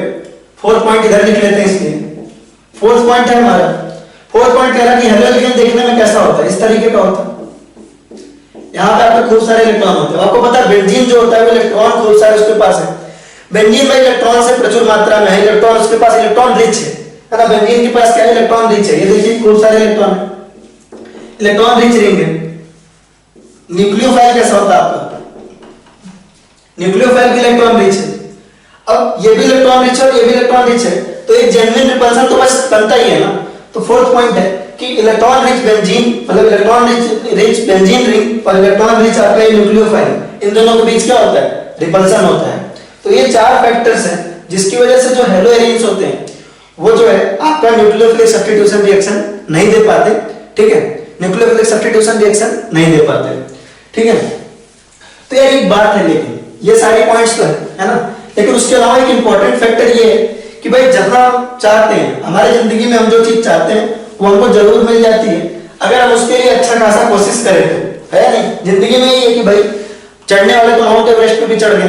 A: फोर्थ पॉइंट इधर लिख लेते हैं, इसलिए फोर्थ पॉइंट है हमारा, फोर्थ पॉइंट कह रहा है कि हेलो एल्केन देखने में कैसा होता है, इस तरीके का होता है। यहाँ पे आपके खूब सारे इलेक्ट्रॉन होते हैं, आपको पता है बेंजीन जो होता है वो इलेक्ट्रॉन खूब सारे उसके पास है, बेंजीन में इलेक्ट्रॉन से प्रचुर मात्रा में है, इलेक्ट्रॉन उसके पास इलेक्ट्रॉन रिच है ना, बेंजीन के पास क्या है, इलेक्ट्रॉन रिच है, ये देखिए खूब सारे इलेक्ट्रॉन है, इलेक्ट्रॉन रिच रिंग है। न्यूक्लियोफाइल कैसा होता है आपका, न्यूक्लियोफाइल भी इलेक्ट्रॉन रिच है। अब ये भी इलेक्ट्रॉन रिच है और ये भी इलेक्ट्रॉन रिच है, तो एक जेन्युइन रिपल्सन तो बस बनता ही है ना। तो फोर्थ पॉइंट है कि इलेक्ट्रॉन रिच बेंजीन, मतलब इलेक्ट्रॉन रिच बेंजीन रिंग और इलेक्ट्रॉन रिच आपका न्यूक्लियोफाइल, इन दोनों के बीच क्या होता है, रिपल्सन होता है। तो ये 4 फैक्टर्स हैं जिसकी वजह से जो हेलो एलियंस होते हैं वो जो है आपका न्यूक्लियोफिलिक सब्स्टिट्यूशन रिएक्शन नहीं दे पाते, ठीक है, न्यूक्लियोफिलिक सब्स्टिट्यूशन रिएक्शन नहीं दे पाते, ठीक है। तो यार एक बात है, लेकिन ये सारी पॉइंट्स तो है ना, लेकिन उसके अलावा एक इंपॉर्टेंट फैक्टर ये है कि भाई जब हम चाहते हैं हमारी जिंदगी में हम जो चीज चाहते हैं वो हमको जरूर मिल जाती है अगर हम उसके लिए अच्छा खासा कोशिश करें तो, है नहीं। जिंदगी में ये है कि भाई चढ़ने वाले तो माउंट एवरेस्ट पे भी चढ़ गए,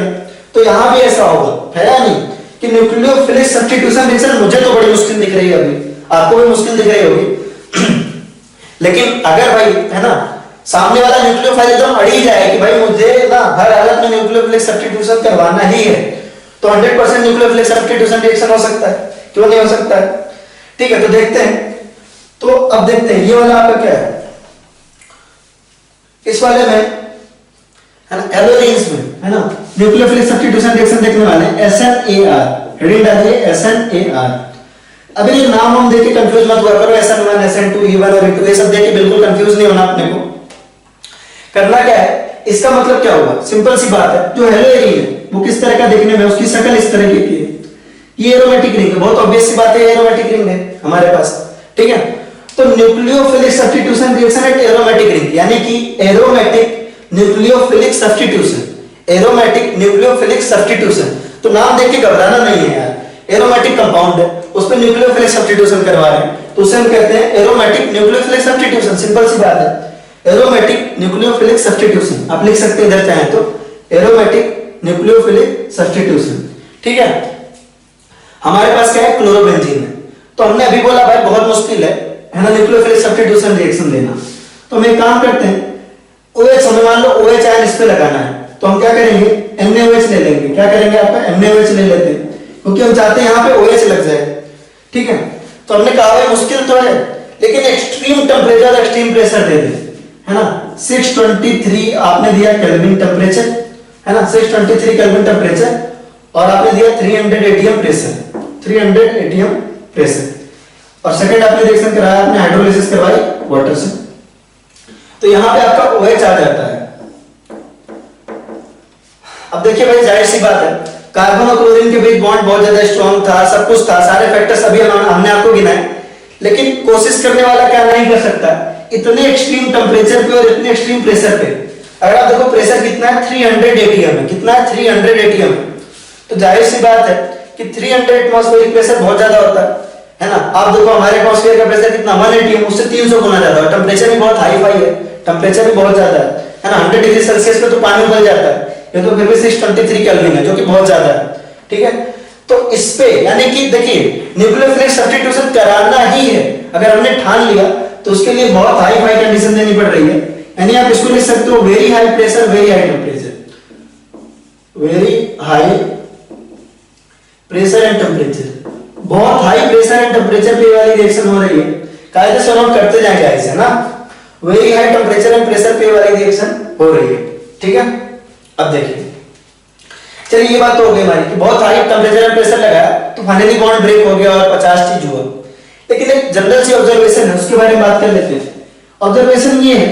A: तो यहाँ भी ऐसा होगा, है नहीं, कि न्यूक्लियोफिलिक सब्स्टिट्यूशन रिएक्शन मुझे तो बड़ी मुश्किल दिख रही है, अभी आपको भी मुश्किल दिख रही होगी लेकिन अगर भाई है ना सामने वाला न्यूक्लियोफाइल एकदम अड़ी जाए कि भाई मुझे ना हर हालत में न्यूक्लियोफिलिक सब्स्टिट्यूशन करवाना ही है, तो 100% न्यूक्लियोफिलिक सब्स्टिट्यूशन रिएक्शन हो सकता है, क्यों नहीं हो सकता है, ठीक है। तो देखते हैं, तो अब देखते हैं ये वाला आपका क्या है, इस वाले में है ना एलोरीन्स में है ना न्यूक्लियोफिलिक सब्स्टिट्यूशन रिएक्शन देखने वाले हैं SNAR, हेडिंग डालिए SNAR। अभी ये नाम हम देख के कंफ्यूज मत हुआ करो, SN1 SN2 E1 और E2 ये सब देख के बिल्कुल कंफ्यूज नहीं होना अपने को। करना क्या है, इसका मतलब क्या होगा, सिंपल सी बात है, जो हेलो एरिन है वो किस तरह का देखने में, उसकी शक्ल इस तरह की है, ये एरोमेटिक रिंग है, बहुत ऑब्वियस सी बात है, एरोमेटिक रिंग है हमारे पास, ठीक है। तो nucleophilic substitution reaction at aromatic ring, यानी कि aromatic nucleophilic substitution, aromatic nucleophilic substitution. तो नाम देख के घबराना नहीं है यार, एरोमेटिक कंपाउंड है उस पर न्यूक्लियोफिलिक सब्स्टिट्यूशन करवा रहे हैं तो उसे हम कहते हैं एरोमेटिक न्यूक्लियोफिलिक सब्स्टिट्यूशन, सिंपल सी बात है, एरोमेटिक न्यूक्लियोफिलिक सब्स्टिट्यूशन। आप लिख सकते हैं इधर चाहें तो एरोमेटिक न्यूक्लियोफिलिक सब्स्टिट्यूशन, ठीक है। हमारे पास क्या है, क्लोरोबेंजीन है, तो हमने अभी बोला भाई बहुत मुश्किल है ना न्यूक्लियोफिलिक सब्स्टिट्यूशन रिएक्शन देना, तो हम एक काम करते हैं, OH हमें मान लो OH आयन इस पे लगाना है, तो हम क्या करेंगे NaOH ले लेंगे, क्या करेंगे आपका NaOH ले लेते हैं, क्योंकि हम चाहते हैं यहाँ पे OH लग जाए, ठीक है। तो हमने कहा भाई मुश्किल तो है लेकिन एक्सट्रीम टेम्परेचर एक्सट्रीम प्रेशर दे दे, है ना 623 आपने दिया केल्विन टेम्परेचर, है ना 623 केल्विन टेम्परेचर, और आपने दिया 300 एटीएम प्रेशर, 300 एटीएम प्रेशर, और सेकंड आपने रिएक्शन कराया, आपने हाइड्रोलिसिस करवाई वाटर से, तो यहां पे आपका OH आ जाता है। अब देखिए भाई जाहिर सी बात है, कार्बन और क्लोरीन के बीच बॉन्ड बहुत ज्यादा स्ट्रांग था, सब कुछ था, सारे फैक्टर्स अभी हमने आपको गिनाए, लेकिन कोशिश करने वाला क्या नहीं कर सकता, इतने एक्सट्रीम टेम्परेचर पे और इतने एक्सट्रीम प्रेशर पे, अगर आप देखो प्रेशर कितना है 300 एटीएम है, कितना है 300 एटीएम, तो जाहिर सी बात है कि 300 एटमॉस्फेरिक प्रेशर बहुत ज्यादा होता है ना। आप देखो हमारे एटमॉस्फेयर का प्रेशर कितना 1 एटीएम, उससे 300 गुना ज्यादा है, टेम्परेचर भी बहुत हाई फाई है, टेम्परेचर भी बहुत ज्यादा है ना 100 डिग्री सेल्सियस पे तो पानी उबल जाता है, ये तो फिर भी 623 केल्विन है जो कि बहुत ज्यादा है, ठीक है। तो इस पे यानी कि देखिए न्यूक्लियोफिलिक सब्स्टिट्यूशन कराना ही है, अगर हमने ठान लिया तो उसके लिए बहुत हाई फाई कंडीशन देनी पड़ रही है, यानी आप इसको लिख सकते हो very high pressure very high temperature, very high pressure and temperature, बहुत हाई प्रेशर एंड टेम्परेचर पे वाली रिएक्शन हो रही है, कायदे से नोट करते जाएंगे ऐसे ना, very high temperature and pressure पे वाली रिएक्शन हो रही है, ठीक है। अब देखिए चलिए ये बात तो हो गई हमारी कि बहुत हाई टेम्परेचर एंड प्रेशर लगाया तो फाइनली बॉन्ड ब्रेक हो गया और 50 चीज हुआ, लेकिन एक जनरल सी ऑब्जर्वेशन है उसके बारे में बात कर लेते हैं। ऑब्जर्वेशन ये है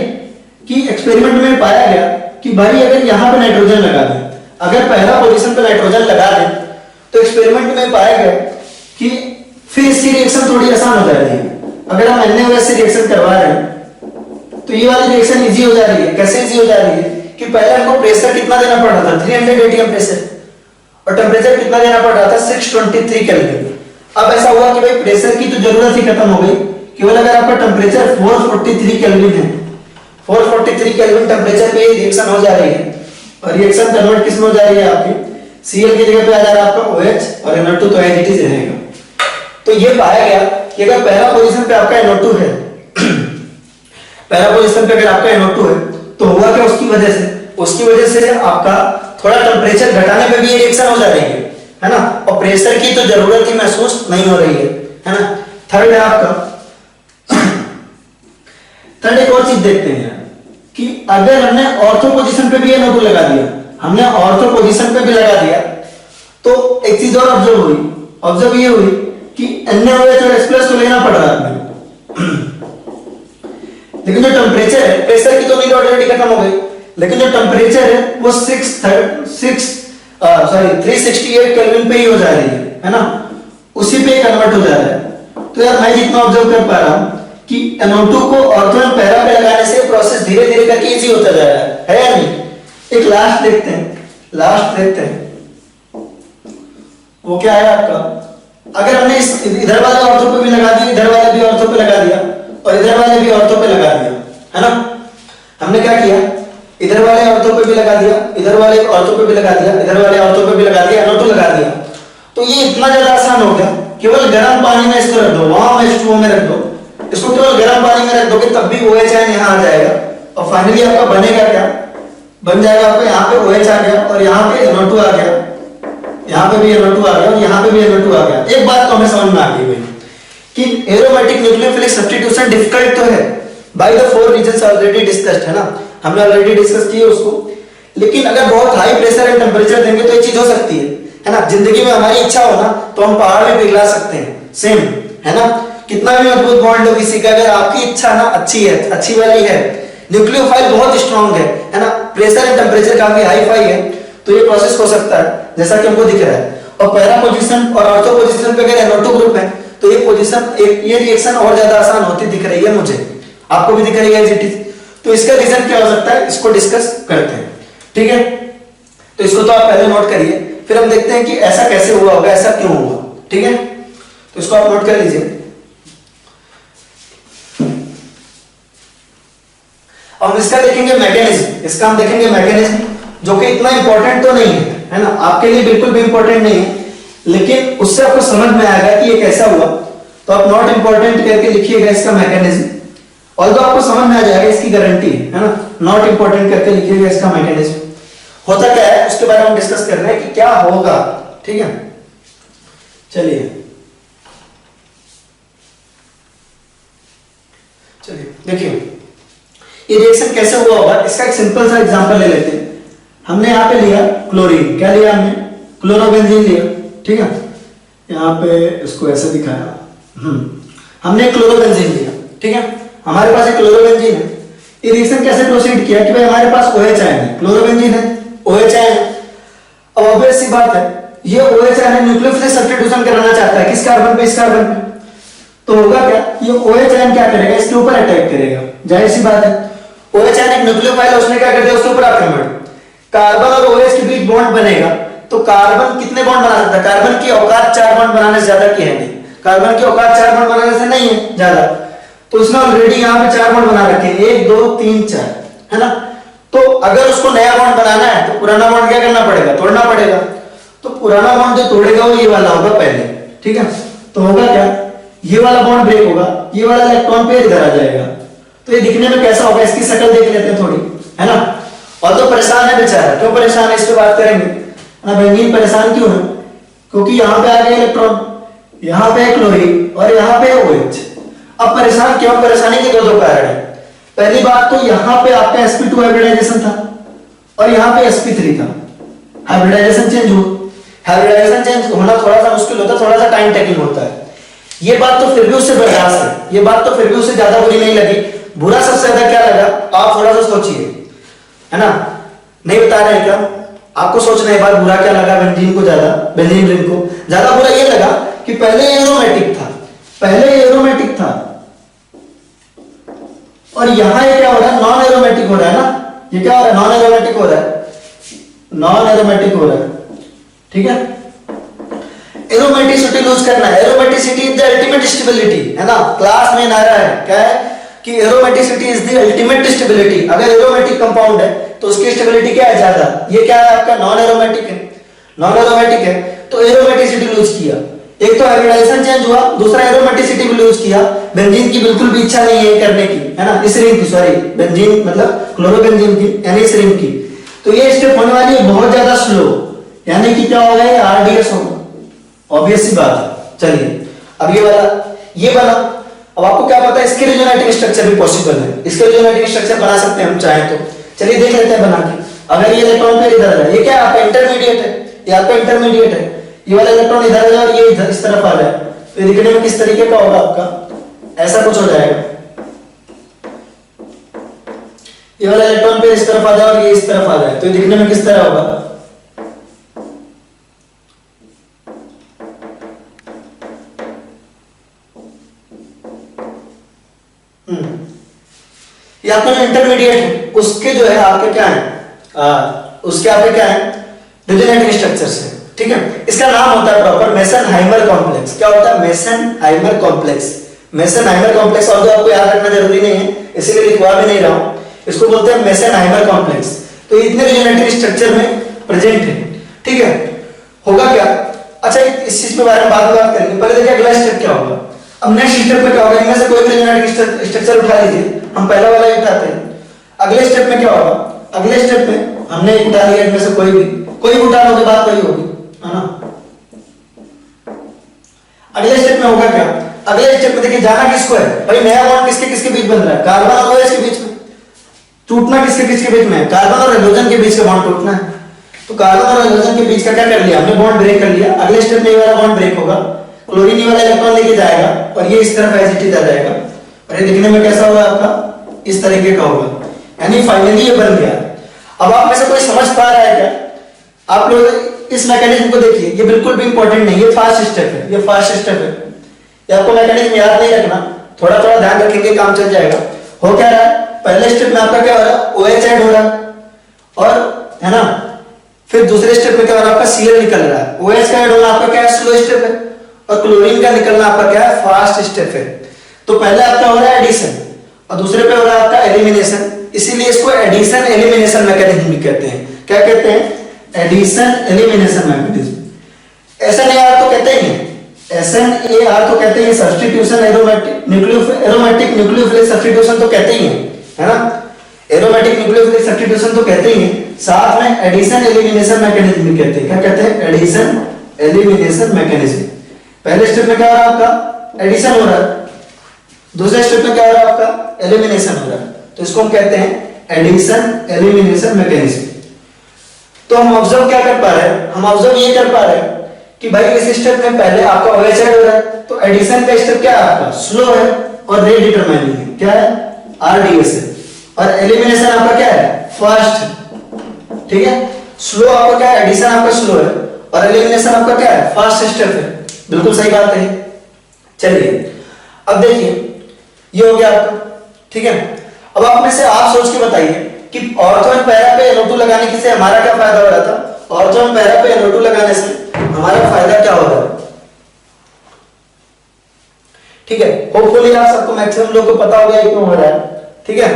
A: कि एक्सपेरिमेंट में पाया गया कि भाई अगर यहाँ पे नाइट्रोजन लगा दें, अगर पहला पोजीशन पे नाइट्रोजन लगा दें तो एक्सपेरिमेंट में पाया गया कि फिर इसकी रिएक्शन थोड़ी आसान हो जा रही है। अगर हम NaOH से रिएक्शन करवा रहे हैं तो ये वाली रिएक्शन इजी हो जा रही है। कैसे इजी हो जा रही है कि पहले हमको प्रेशर कितना देना पड़ रहा था 300 एटीएम प्रेशर, और टेम्परेचर कितना देना पड़ रहा था 623 केल्विन। अब ऐसा हुआ कि भाई प्रेशर की तो जरूरत ही खत्म हो गई, केवल अगर आपका टेम्परेचर 443 केल्विन है, 443 केल्विन टेम्परेचर पे रिएक्शन हो जा रही है, और रिएक्शन कन्वर्ट किस में हो जा रही है आपकी Cl की जगह पे आ जा रहा है आपका OH और NO2 तो एज इट इज रहेगा। तो ये पाया गया कि अगर पहला पोजीशन पे आपका NO2 है पहला पोजीशन पे अगर आपका NO2 है तो हुआ क्या उसकी वजह से आपका थोड़ा टेम्परेचर घटाने पे भी ये रिएक्शन हो जा रही है ना, और प्रेशर की तो जरूरत ही महसूस नहीं हो रही है ना। थर्ड है आपका थर्ड एक और चीज देखते हैं कि अगर हमने ऑर्थो पोजीशन पे भी NO2 लगा दिया, हमने ऑर्थो पोजीशन पे भी लगा दिया, तो एक चीज और ऑब्जर्व ये हुई कि NaOH और H+ तो लेना पड़ रहा है लेकिन जो टेम्परेचर है, प्रेशर की तो नीड ऑलरेडी खत्म हो गई, लेकिन जो टेम्परेचर है वो 6 सॉरी 368 केल्विन पे ही हो जा रही है ना, उसी पे कन्वर्ट हो जा रहा है। तो यार मैं जितना ऑब्जर्व कर पा रहा हूं कि NO2 को ऑर्थो एंड पैरा पे लगाने से प्रोसेस धीरे धीरे करके इजी होता जा रहा है या नहीं? एक लास्ट देखते हैं वो क्या है आपका, अगर हमने इस इधर वाले ऑर्थो पे भी लगा दिया, इधर वाले भी ऑर्थो पे लगा दिया और इधर वाले भी ऑर्थो पे लगा दिया, है ना? हमने क्या किया, इधर वाले ऑर्थो पे भी लगा दिया, इधर वाले ऑर्थो पे भी लगा दिया, इधर वाले ऑर्थो पे भी लगा दिया, NO2 लगा दिया। तो ये इतना ज्यादा आसान हो गया, केवल गर्म पानी में इसको रख दो, वहां H2O में रख दो, इसको केवल गर्म पानी में रख दो कि तब भी OH आयन यहाँ आ जाएगा और फाइनली आपका बनेगा क्या, बन जाएगा आपको यहाँ पे OH आ गया और यहाँ पे NO2 आ गया, यहाँ पे भी NO2 आ गया और यहाँ पे भी NO2 आ गया। एक बात तो हमें समझ में आ गई भाई कि एरोमेटिक न्यूक्लियोफिलिक सब्स्टिट्यूशन डिफिकल्ट तो है by the 4 reasons already discussed, है ना, हमने ऑलरेडी डिस्कस किए उसको। लेकिन अगर बहुत हाई प्रेशर एंड टेंपरेचर देंगे तो ये चीज हो सकती है ना। जिंदगी में हमारी इच्छा हो ना तो हम पहाड़ भी पिघला सकते हैं, सेम है ना। कितना भी मजबूत बॉन्ड हो किसी का, अगर आपकी इच्छा ना अच्छी है, अच्छी वाली है, न्यूक्लियोफाइल बहुत स्ट्रांग है ना, प्रेशर एंड टेंपरेचर काफी हाई फाई है, तो ये प्रोसेस हो सकता है जैसा कि हमको दिख रहा है। और पैरा पोजीशन और ऑर्थो पोजीशन पे अगर NO2 ग्रुप है तो ये पोजीशन ये रिएक्शन और ज्यादा आसान होती दिख रही है मुझे, आपको भी दिख रही है एज। तो इसका रीजन क्या हो सकता है, इसको डिस्कस करते हैं, ठीक है। तो इसको तो आप पहले नोट करिए, फिर हम देखते हैं कि ऐसा कैसे हुआ होगा, ऐसा क्यों हुआ, ठीक है। तो इसको आप नोट कर लीजिए। अब इसका देखेंगे मैकेनिज्म, इसका हम देखेंगे मैकेनिज्म, जो कि इतना इंपॉर्टेंट तो नहीं है ना, आपके लिए बिल्कुल भी इंपॉर्टेंट नहीं है, लेकिन उससे आपको समझ में आएगा कि ये कैसा हुआ। तो आप नॉट इंपॉर्टेंट करके लिखिएगा इसका मैकेनिज्म, और तो आपको समझ में आ जाएगा, इसकी गारंटी है ना। नॉट इंपॉर्टेंट करके लिखिएगा इसका मैकेनिज्म। होता क्या है उसके बारे में डिस्कस कर रहे हैं कि क्या होगा, ठीक है। चलिए देखिए ये रिएक्शन कैसे हुआ होगा, इसका एक सिंपल सा एग्जांपल ले लेते हैं। हमने यहाँ पे लिया क्लोरीन, क्या लिया हमने, क्लोरोबेंजीन लिया, ठीक है। यहाँ पे इसको ऐसे दिखाया, हमने क्लोरोबेंजीन लिया, ठीक है। हमारे पास एक क्लोरोबेंजीन है। ये रिएक्शन कैसे प्रोसीड किया कि भाई हमारे पास OH आयन है, क्लोरोबेंजीन है, OH आयन है। अब ऑब्वियस सी बात है, ये OH आयन न्यूक्लियोफिलिक सब्स्टिट्यूशन कराना चाहता है किस कार्बन पे, इस कार्बन पे। तो होगा क्या, ये OH आयन क्या करेगा, इसके ऊपर अटैक करेगा, जाहिर सी बात है। OH आयन एक न्यूक्लियोफाइल, उसने क्या कर दिया, उसके ऊपर आक्रमण। कार्बन और OH के बीच बॉन्ड बनेगा, तो कार्बन कितने बॉन्ड बना सकता है, कार्बन की औकात 4 बॉन्ड बनाने से ज्यादा की है नहीं, कार्बन की औकात 4 बॉन्ड बनाने से नहीं है ज्यादा। तो उसने ऑलरेडी यहाँ पे 4 बॉन्ड बना रखे हैं, 1 2 3 4, है ना। तो अगर उसको नया बॉन्ड बनाना है तो पुराना बॉन्ड क्या करना पड़ेगा, तोड़ना पड़ेगा। तो पुराना बॉन्ड जो तोड़ेगा वो ये वाला होगा पहले, ठीक है। तो होगा क्या, ये वाला बॉन्ड ब्रेक होगा, ये वाला इलेक्ट्रॉन पेयर इधर आ जाएगा। तो ये दिखने में कैसा होगा, इसकी शक्ल देख लेते हैं थोड़ी, है ना। और तो परेशान है बेचारा, क्यों परेशान है इस पे बात करेंगे ना। बेंजीन परेशान क्यों है, क्योंकि यहाँ पे आ गया इलेक्ट्रॉन, यहाँ पे है क्लोरीन और यहाँ पे है OH। अब परेशान क्यों, परेशानी के दो कारण है। पहली बात तो यहाँ पे आपका sp2 हाइब्रिडाइजेशन था और यहाँ पे sp3 था, हाइब्रिडाइजेशन चेंज हुआ। हाइब्रिडाइजेशन चेंज होना थोड़ा सा मुश्किल होता है, थोड़ा सा टाइम टेकिंग होता है। ये बात तो फिर भी उससे बर्दाश्त है, ये बात तो फिर भी उससे ज्यादा बुरी नहीं लगी। बुरा सबसे ज्यादा क्या लगा, आप थोड़ा सा सोचिए, है ना। नहीं बता रहे क्या, आपको सोचना है बात, बुरा क्या लगा बेंजीन को ज्यादा, बेंजीन रिंग को ज्यादा बुरा ये लगा कि पहले एरोमेटिक था, पहले एरोमेटिक था और यहां ये क्या हो रहा है, नॉन एरोमेटिक हो रहा है ना। ये क्या हो रहा है, नॉन एरोमेटिक हो रहा है, नॉन एरोमेटिक हो रहा है, ठीक है। एरोमेटिसिटी लूज करना है, aromaticity is the ultimate stability, है ना। क्लास में नारा है क्या है कि aromaticity is the ultimate stability. अगर एरोमेटिक कंपाउंड है तो उसकी स्टेबिलिटी क्या है, ज्यादा। ये क्या है आपका, नॉन एरोमेटिक है, नॉन एरोमेटिक है तो एरोमेटिसिटी लूज किया। एक तो हाइब्रिडाइजेशन चेंज हुआ, दूसरा एरोमेटिसिटी भी लूज किया। बेंजीन की बिल्कुल भी इच्छा नहीं है करने की, है ना, इस रिंग की, सॉरी बेंजीन मतलब क्लोरोबेंजीन की, यानी इस रिंग की। तो ये स्टेप होने वाली है बहुत ज्यादा स्लो, यानी कि क्या होगा, ये RDS होगा, ऑब्वियस सी बात है। चलिए अब ये वाला अब आपको क्या पता है, इसके रिजोनेटिंग स्ट्रक्चर भी पॉसिबल है, इसके रिजोनेटिंग स्ट्रक्चर बना सकते हैं हम चाहें तो। चलिए देख लेते हैं बना के। अगर ये इलेक्ट्रॉन पेयर इधर है, ये क्या है आपका इंटरमीडिएट है, ये आपका इंटरमीडिएट है, ये वाला इलेक्ट्रॉन इधर है और ये इधर इस तरफ आ जाए, तो ये दिखने में किस तरीके का होगा आपका, ऐसा कुछ हो जाएगा। ये वाला इलेक्ट्रॉन पेयर इस तरफ आ जाए और ये इस तरफ आ जाए, तो ये दिखने में किस तरह होगा, ये आपका जो इंटरमीडिएट है उसके जो है आपके क्या है, उसके आपके क्या है, रिजोनेटिंग स्ट्रक्चर्स है। ठीक है, इसका नाम होता है प्रॉपर मेसन-हाइमर कॉम्प्लेक्स। क्या होता है? मेसन-हाइमर कॉम्प्लेक्स। मेसन-हाइमर कॉम्प्लेक्स, और जो आपको याद रखना जरूरी नहीं है, इसीलिए लिखवा भी नहीं रहा हूं, इसको बोलते हैं मेसन-हाइमर कॉम्प्लेक्स। तो इतने रिजोनेटिंग स्ट्रक्चर में प्रेजेंट है। ठीक है, होगा क्या? अच्छा, इस चीज के बारे में बात करेंगे। पहले देखिए अगला स्टेप क्या होगा। अब नेक्स्ट स्टेप में क्या होगा, इनमें से कोई भी रिजोनेटिंग स्ट्रक्चर उठा लीजिए, हम पहला वाला ही उठाते हैं। अगले स्टेप में क्या होगा, अगले स्टेप में हमने एक उठा लिया, इनमें से कोई भी उठा लोगे, बात वही होगी, है ना। अगले स्टेप में होगा क्या, अगले स्टेप में देखिए जाना किसको है भाई, नया बॉन्ड किसके किसके बीच बन रहा है, कार्बन और OH के बीच में। टूटना किसके किसके बीच में है, कार्बन और हाइड्रोजन के बीच का बॉन्ड टूटना है। तो कार्बन और हाइड्रोजन के बीच का क्या कर लिया हमने, बॉन्ड ब्रेक कर लिया। अगले स्टेप में ये वाला बॉन्ड ब्रेक होगा, क्लोरीन ये वाला इलेक्ट्रॉन लेके जाएगा और ये इस तरफ एज इट इज आ जाएगा, और ये दिखने में कैसा होगा आपका, इस तरीके का होगा। यानी फाइनली ये बन गया। अब आप में से कोई समझ पा रहा है क्या? आप लोग इस मैकेनिज्म को देखिए, ये बिल्कुल भी इंपॉर्टेंट नहीं है, फास्ट स्टेप है, ये फास्ट स्टेप है। ये आपको मैकेनिज्म याद नहीं रखना, थोड़ा थोड़ा ध्यान रखेंगे काम चल जाएगा। हो क्या रहा है, पहले स्टेप में आपका क्या हो रहा है, OH ऐड हो रहा है, और है ना, फिर दूसरे स्टेप में क्या हो रहा है, आपका Cl निकल रहा है। OH का ऐड होना आपका क्या है, स्लो स्टेप है, और क्लोरीन का निकलना आपका क्या है, फास्ट स्टेप है। तो पहले आपका हो रहा है एडिशन और दूसरे पे हो रहा है आपका एलिमिनेशन, इसीलिए इसको एडिशन एलिमिनेशन मैकेनिज्म भी कहते हैं। क्या कहते हैं, एडिशन एलिमिनेशन मैकेनिज्म। SNAR तो कहते ही हैं, SNAR तो कहते हैं सब्स्टिट्यूशन एरोमेटिक न्यूक्लियोफिलिक सब्स्टिट्यूशन तो कहते ही हैं, है ना, एरोमेटिक न्यूक्लियोफिलिक सब्स्टिट्यूशन तो कहते ही हैं, साथ में एडिशन एलिमिनेशन मैकेनिज्म भी कहते हैं। क्या कहते हैं, एडिशन एलिमिनेशन मैकेनिज्म। पहले स्टेप में क्या हो रहा है आपका, एडिशन हो रहा है, दूसरे स्टेप में क्या हो रहा है आपका, एलिमिनेशन हो रहा है। तो इसको हम कहते हैं एडिशन एलिमिनेशन मैकेनिज्म। तो हम ऑब्जर्व क्या कर पा रहे हैं, हम ऑब्जर्व ये कर पा रहे हैं कि भाई इस स्टेप में पहले आपका OH ऐड हो रहा है, तो एडिशन का स्टेप क्या है आपका, स्लो है और रेट डिटरमाइनिंग है, क्या है, RDS है, और एलिमिनेशन आपका क्या है, फास्ट है। ठीक है, स्लो आपका क्या है, एडिशन आपका स्लो है और एलिमिनेशन आपका क्या है, फास्ट स्टेप है। बिल्कुल सही बात है। चलिए अब देखिए, ये हो गया आपका। ठीक है, अब आप में से आप सोच के बताइए कि ऑर्थो एंड पैरा पे NO2 लगाने से हमारा क्या फायदा हो रहा था, ऑर्थो एंड पैरा पे NO2 लगाने से हमारा फायदा क्या हो रहा है। ठीक है, होपफुली आप सबको मैक्सिमम लोग को पता हो गया क्यों हो रहा है। ठीक है,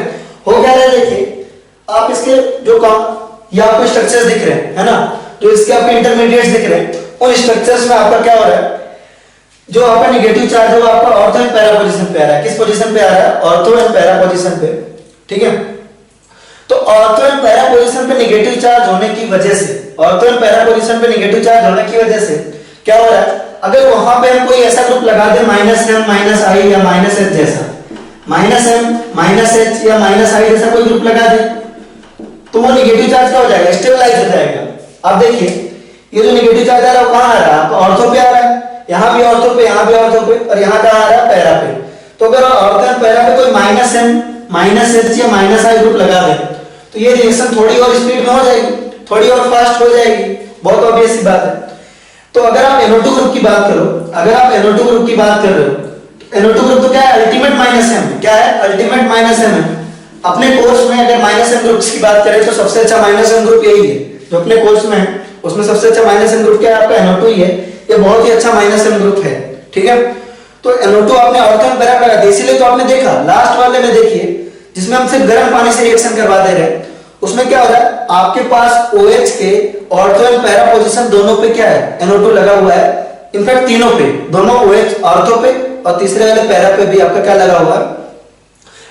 A: हो गया है। देखिए आप इसके जो ये आपको स्ट्रक्चर्स दिख रहे हैं, है ना, जो इसके आपके इंटरमीडिएट्स दिख रहे हैं, उन स्ट्रक्चर्स में आपका क्या हो रहा है, जो आपका नेगेटिव चार्ज है वो आपका ऑर्थो एंड पैरा पोजीशन पे आ रहा है। किस पोजीशन पे आ रहा है, ऑर्थो एंड पैरा पोजीशन पे। ठीक है, तो ऑर्थो एंड पैरा पोजीशन पे नेगेटिव चार्ज होने की वजह से, ऑर्थो एंड पैरा पोजीशन पे नेगेटिव चार्ज होने की वजह से क्या हो रहा है, अगर वहां पे हम कोई ऐसा ग्रुप लगा दें -m -i या -h जैसा, -m -h या -i जैसा कोई ग्रुप लगा दें, तो वो नेगेटिव चार्ज क्या हो जाएगा, स्टेबलाइज हो जाएगा। आप देखिए ये जो नेगेटिव चार्ज आ रहा है वो कहां आ रहा है, ऑर्थो पे आ रहा है, यहां भी ऑर्थो पे, यहां भी ऑर्थो पे, और यहां कहां आ रहा है, पैरा पे। तो अगर ऑर्थो एंड पैरा पे कोई -m -h या -i ग्रुप लगा दें तो ये रिएक्शन थोड़ी और स्पीड में हो जाएगी, थोड़ी और फास्ट हो जाएगी, बहुत ऑब्वियस सी बात है। तो अगर आप NO2 ग्रुप की बात करो, अगर आप NO2 ग्रुप की बात कर रहे हो, NO2 ग्रुप तो क्या है, अल्टीमेट -m, क्या है, अल्टीमेट -m है। अपने कोर्स में अगर -m ग्रुप्स की बात करें तो सबसे अच्छा -m ग्रुप यही है जो अपने कोर्स में है, उसमें सबसे अच्छा -m ग्रुप क्या है, आपका NO2 ही है। ये बहुत ही अच्छा -m ग्रुप है। ठीक है, तो NO2 आपने ऑर्थो एंड पैरा लगा, इसीलिए तो आपने देखा लास्ट वाले में, देखिए जिसमें हम सिर्फ गर्म पानी से रिएक्शन करवा दे रहे हैं, उसमें क्या हो रहा है, आपके पास OH के ऑर्थो एंड पैरा पोजीशन दोनों पे क्या है, NO2 लगा हुआ है। इनफैक्ट तीनों पे, दोनों OH ऑर्थो पे और तीसरे वाले पैरा पे भी आपका क्या लगा हुआ है,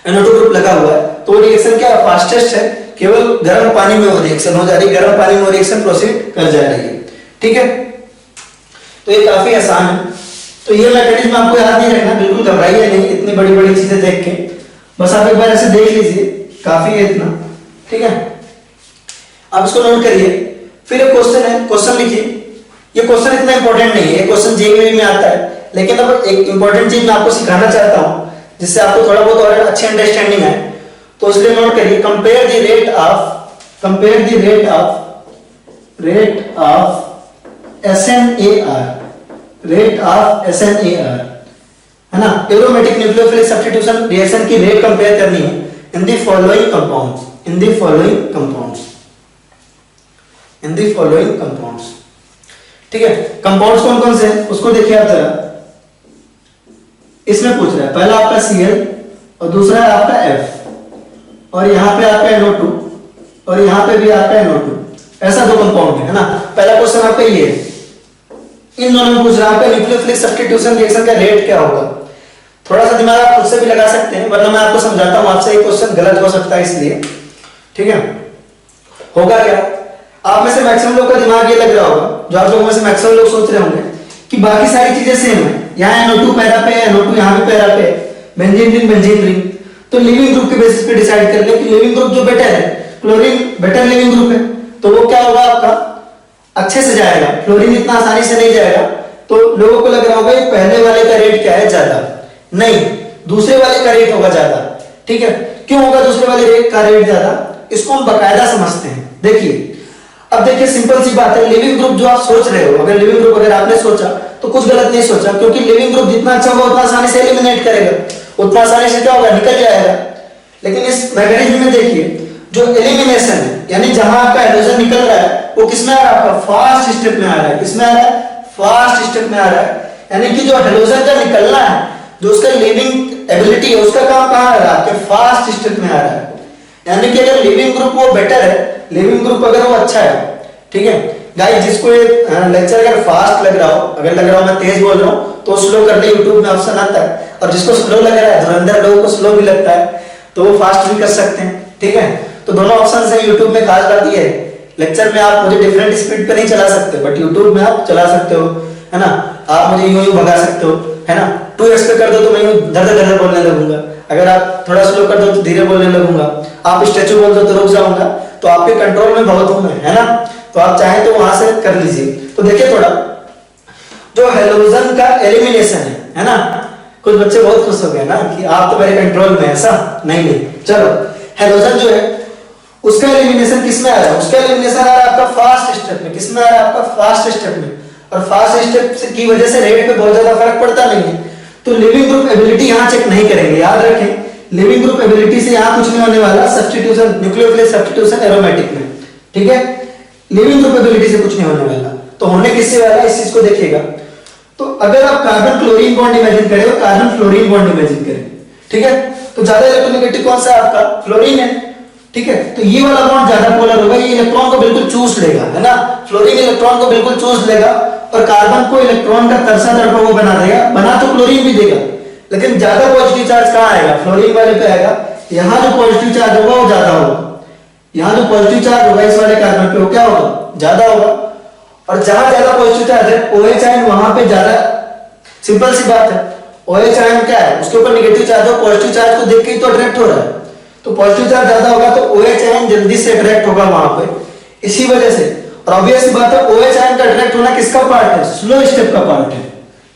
A: NO2 ग्रुप लगा हुआ है। तो रिएक्शन क्या फास्टेस्ट है, केवल गर्म पानी में वो रिएक्शन हो जा रही है, गर्म पानी में वो रिएक्शन प्रोसीड कर जा रही है। ठीक है, तो ये काफी आसान है। तो ये मैकेनिज्म आपको याद नहीं रखना, बिल्कुल घबराइए नहीं इतनी बड़ी बड़ी चीजें देख के, बस आप एक बार ऐसे देख लीजिए, काफी है इतना। ठीक है, आप इसको नोट करिए। फिर एक क्वेश्चन है, क्वेश्चन लिखिए। ये क्वेश्चन इतना इंपॉर्टेंट नहीं है, ये क्वेश्चन जेईई में आता है, लेकिन अब एक इंपॉर्टेंट चीज मैं आपको सिखाना चाहता हूं जिससे आपको थोड़ा बहुत और अच्छी अंडरस्टैंडिंग है। तो इसलिए नोट करिए, compare the rate of SNAR, rate of SNAR, है ना, एरोमेटिक न्यूक्लियोफिलिक सब्स्टिट्यूशन रिएक्शन की रेट कंपेयर करनी है in the following compounds, in the following compounds, in the following compounds. ठीक है, कंपाउंड्स कौन कौन से हैं उसको देखिए आप जरा, इसमें पूछ रहा है पहला आपका Cl और दूसरा है आपका F और यहाँ पे आपका NO2 और यहाँ पे भी आपका NO2, ऐसा दो कंपाउंड है ना। पहला क्वेश्चन आपका ये है, इन दोनों में पूछ रहा है आपका न्यूक्लियोफिलिक सब्स्टिट्यूशन रिएक्शन का रेट क्या होगा। थोड़ा सा दिमाग आप खुद से भी लगा सकते हैं, वरना मैं आपको समझाता हूं, आपसे ये क्वेश्चन गलत हो सकता है इसलिए। ठीक है, होगा क्या, आप में से मैक्सिमम लोग का दिमाग ये लग रहा होगा, जो आप लोगों में से मैक्सिमम लोग सोच रहे होंगे कि बाकी सारी चीजें सेम है, यहाँ NO2 पैरा पे है, NO2 यहाँ पे पैरा पे है, बेंजीन रिंग, तो लिविंग ग्रुप के बेसिस पे डिसाइड कर ले कि लिविंग ग्रुप जो बेटर है, क्लोरीन बेटर लिविंग ग्रुप है, तो वो क्या होगा आपका अच्छे से जाएगा, फ्लोरीन इतना आसानी से नहीं जाएगा। तो लोगों को लग रहा होगा ये पहले वाले का रेट क्या है ज्यादा, नहीं, दूसरे वाले का रेट होगा ज्यादा। ठीक है, क्यों होगा दूसरे वाले रेट का रेट ज्यादा, इसको हम बकायदा समझते हैं। देखिए, अब देखिए सिंपल सी बात है, लिविंग ग्रुप जो आप सोच रहे हो, अगर लिविंग ग्रुप अगर आपने सोचा तो कुछ गलत नहीं सोचा, क्योंकि लिविंग ग्रुप जितना अच्छा होगा उतना आसानी से एलिमिनेट करेगा, उतना आसानी से क्या होगा निकल जाएगा। लेकिन इस मैकेनिज्म में देखिए जो एलिमिनेशन है, यानी जहां आपका हाइड्रोजन निकल रहा है वो किसमें आ रहा है, आपका फास्ट स्टेप में आ रहा है, किसमें आ रहा है, फास्ट स्टेप में आ रहा है। यानी कि जो हाइड्रोजन का निकलना है, जो उसका लिविंग एबिलिटी है, उसका काम कहां आ रहा है, आपके फास्ट स्टेप में आ रहा है। यानी कि अगर लिविंग ग्रुप वो बेटर है, लिविंग ग्रुप अगर वो अच्छा है, ठीक है गाइस, जिसको ये लेक्चर अगर फास्ट लग रहा हो, अगर लग रहा हो मैं तेज बोल रहा हूं तो स्लो कर ले, यूट्यूब में ऑप्शन आता है, और जिसको स्लो लग रहा है, धुरंधर लोगों को स्लो भी लगता है, तो वो फास्ट भी कर सकते हैं। ठीक है, तो दोनों ऑप्शन है। यूट्यूब में खास बात ये है, लेक्चर में आप मुझे डिफरेंट स्पीड पे नहीं चला सकते, बट यूट्यूब में आप चला सकते हो, है ना, आप मुझे यूं यूं भगा सकते हो, है ना। 2x पे कर दो तो मैं यूं धर धर बोलने लगूंगा, अगर आप थोड़ा स्लो कर दो तो धीरे बोलने लगूंगा, आप स्टैचू बोल दो तो रुक जाऊंगा, तो आपके कंट्रोल में बहुत हूं मैं, है ना। तो आप चाहें तो वहां से कर लीजिए। तो देखिए थोड़ा जो हेलोजन का एलिमिनेशन है ना, कुछ बच्चे बहुत खुश हो गए ना कि आप तो मेरे कंट्रोल में, ऐसा नहीं। चलो, हेलोजन जो है उसका एलिमिनेशन किसमें आ रहा है, उसका एलिमिनेशन आ रहा है आपका फास्ट स्टेप में, किसमें आ रहा है, आपका फास्ट स्टेप में। और फास्ट स्टेप की वजह से रेट पे बहुत ज्यादा फर्क पड़ता नहीं है। तो लिविंग ग्रुप एबिलिटी यहां चेक नहीं करेंगे, याद रखें, लिविंग ग्रुप एबिलिटी से यहां कुछ नहीं होने वाला, सब्स्टिट्यूशन न्यूक्लियोफिलिक सब्स्टिट्यूशन एरोमेटिक में, ठीक है, लिविंग ग्रुप एबिलिटी से कुछ नहीं होने वाला। तो होने किससे वाला, इस चीज को देखिएगा। तो अगर आप कार्बन क्लोरीन बॉन्ड इमेजिन करें और कार्बन फ्लोरीन बॉन्ड इमेजिन करें, ठीक है, तो ज्यादा इलेक्ट्रोनेगेटिव कौन सा है आपका, फ्लोरीन है, ठीक है। तो ये वाला बॉन्ड ज्यादा पोलर होगा, ये इलेक्ट्रॉन को बिल्कुल चूस लेगा, है ना, फ्लोरीन इलेक्ट्रॉन को बिल्कुल चूस लेगा और कार्बन को इलेक्ट्रॉन का तरसा दर्पण वो बना देगा, बना तो क्लोरीन भी देगा, लेकिन ज्यादा पॉजिटिव चार्ज कहां आएगा, फ्लोरीन वाले पे आएगा। यहां जो पॉजिटिव चार्ज होगा वो ज्यादा होगा, यहां जो पॉजिटिव चार्ज होगा इस वाले कार्बन पे वो क्या होगा, ज्यादा होगा। और जहां ज्यादा पॉजिटिव चार्ज है OH आयन वहां पे ज्यादा, सिंपल सी बात है, OH आयन क्या है, उसके ऊपर नेगेटिव चार्ज हो, पॉजिटिव चार्ज को देख के ही तो अट्रैक्ट हो रहा है, तो पॉजिटिव चार्ज ज्यादा होगा तो OH आयन जल्दी से अट्रैक्ट होगा वहां पे, इसी वजह से। और ऑब्वियस बात है OH आयन का अट्रैक्ट होना किसका पार्ट है, स्लो स्टेप का पार्ट है,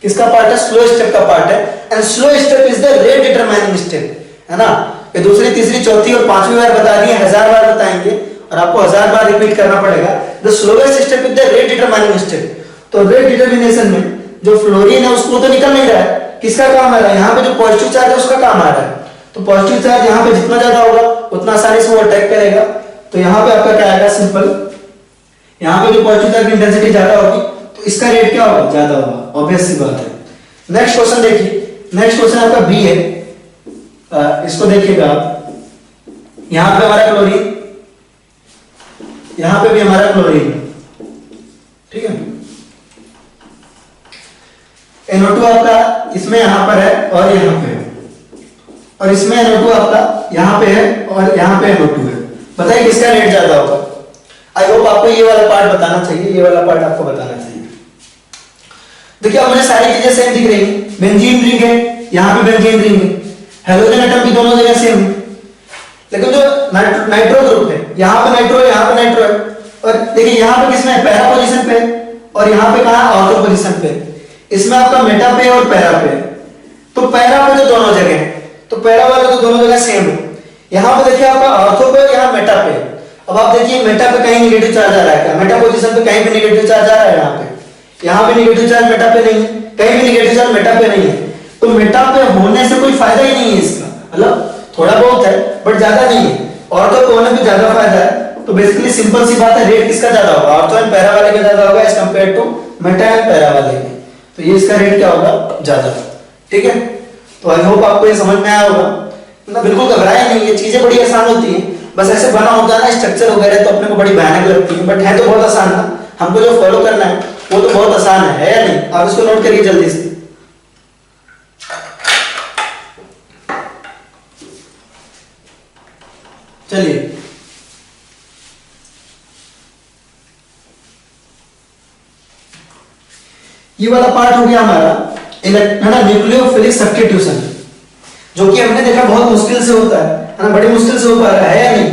A: किसका पार्ट है, स्लो स्टेप का पार्ट है। And slow step is the rate determining step, है ना। ये दूसरी तीसरी चौथी और पांचवी बार बता दिए, 1000 बार बताएंगे और आपको 1000 बार रिपीट करना पड़ेगा। The slowest step is the rate determining step. तो रेट डिटरमिनेशन में जो फ्लोरीन है उसको तो निकल नहीं रहा है, किसका काम आ रहा है, यहाँ पे जो पॉजिटिव चार्ज है उसका काम आ रहा है। तो पॉजिटिव चार्ज यहाँ पे जितना ज्यादा होगा उतना आसानी से वो अटैक करेगा। तो यहाँ पे आपका क्या आएगा, सिंपल, यहाँ पे जो पॉजिटिव चार्ज की इंटेंसिटी ज्यादा होगी तो इसका रेट क्या होगा, ज्यादा होगा, ऑब्वियस सी बात है। नेक्स्ट क्वेश्चन देखिए, नेक्स्ट क्वेश्चन आपका बी है, इसको देखिएगा आप, यहां पे हमारा क्लोरीन, यहां पे भी हमारा क्लोरीन, ठीक है, NO2 आपका इसमें यहां पर है और यहां पे है, और इसमें NO2 आपका यहां पे है और यहां पे NO2 है। बताइए किसका रेट ज्यादा होगा। आई होप आपको ये वाला पार्ट बताना चाहिए, ये वाला पार्ट आपको बताना चाहिए। देखिए अब मुझे सारी चीजें सेम दिख रही हैं, बेंजीन रिंग है, यहां पे बेंजीन रिंग है, हेलोजन एटम भी दोनों जगह सेम है, लेकिन जो नाइट्रो ग्रुप है, यहां पे नाइट्रो है, यहां पे नाइट्रो है, और देखिए यहां पे किसमें है, पैरा पोजीशन पे है, और यहां पे कहां है, ऑर्थो पोजीशन पे। इसमें आपका मेटा पे और पैरा पे है। तो पैरा पे तो दोनों जगह है, तो पैरा वाले तो दोनों जगह सेम है। यहां पे देखिए आपका ऑर्थो पे, यहां मेटा पे। अब आप देखिए मेटा पे कहीं नेगेटिव चार्ज आ रहा है क्या, मेटा पोजीशन पे कहीं भी नेगेटिव चार्ज आ रहा है, यहां पे नेगेटिव चार्ज मेटा पे नहीं है, कहीं भी नेगेटिव चार्ज मेटा पे नहीं है। तो मेटा पे होने से कोई फायदा ही नहीं है इसका, मतलब थोड़ा बहुत है बट ज्यादा नहीं है। ऑर्थो पे होने पे ज्यादा फायदा है। तो बेसिकली सिंपल सी बात है, रेट किसका ज्यादा होगा, ऑर्थो एंड पैरा वाले का ज्यादा होगा as compare to meta and para वाले के। तो ये इसका रेट क्या होगा, ज्यादा। ठीक है, तो आई होप आपको ये समझ में आया होगा। मतलब बिल्कुल घबराए नहीं, ये चीजें बड़ी आसान होती है। बस ऐसे बना होता है ना स्ट्रक्चर वगैरह तो अपने को बड़ी भयानक लगती है, बट है तो बहुत आसान है। हमको जो फॉलो करना है वो तो बहुत आसान है या नहीं? आप इसको नोट करिए जल्दी से। चलिए, ये वाला पार्ट हो गया हमारा है ना, न्यूक्लियोफिलिक सब्स्टिट्यूशन, जो कि हमने देखा बहुत मुश्किल से होता है ना, बड़ी मुश्किल से हो पा रहा है या नहीं?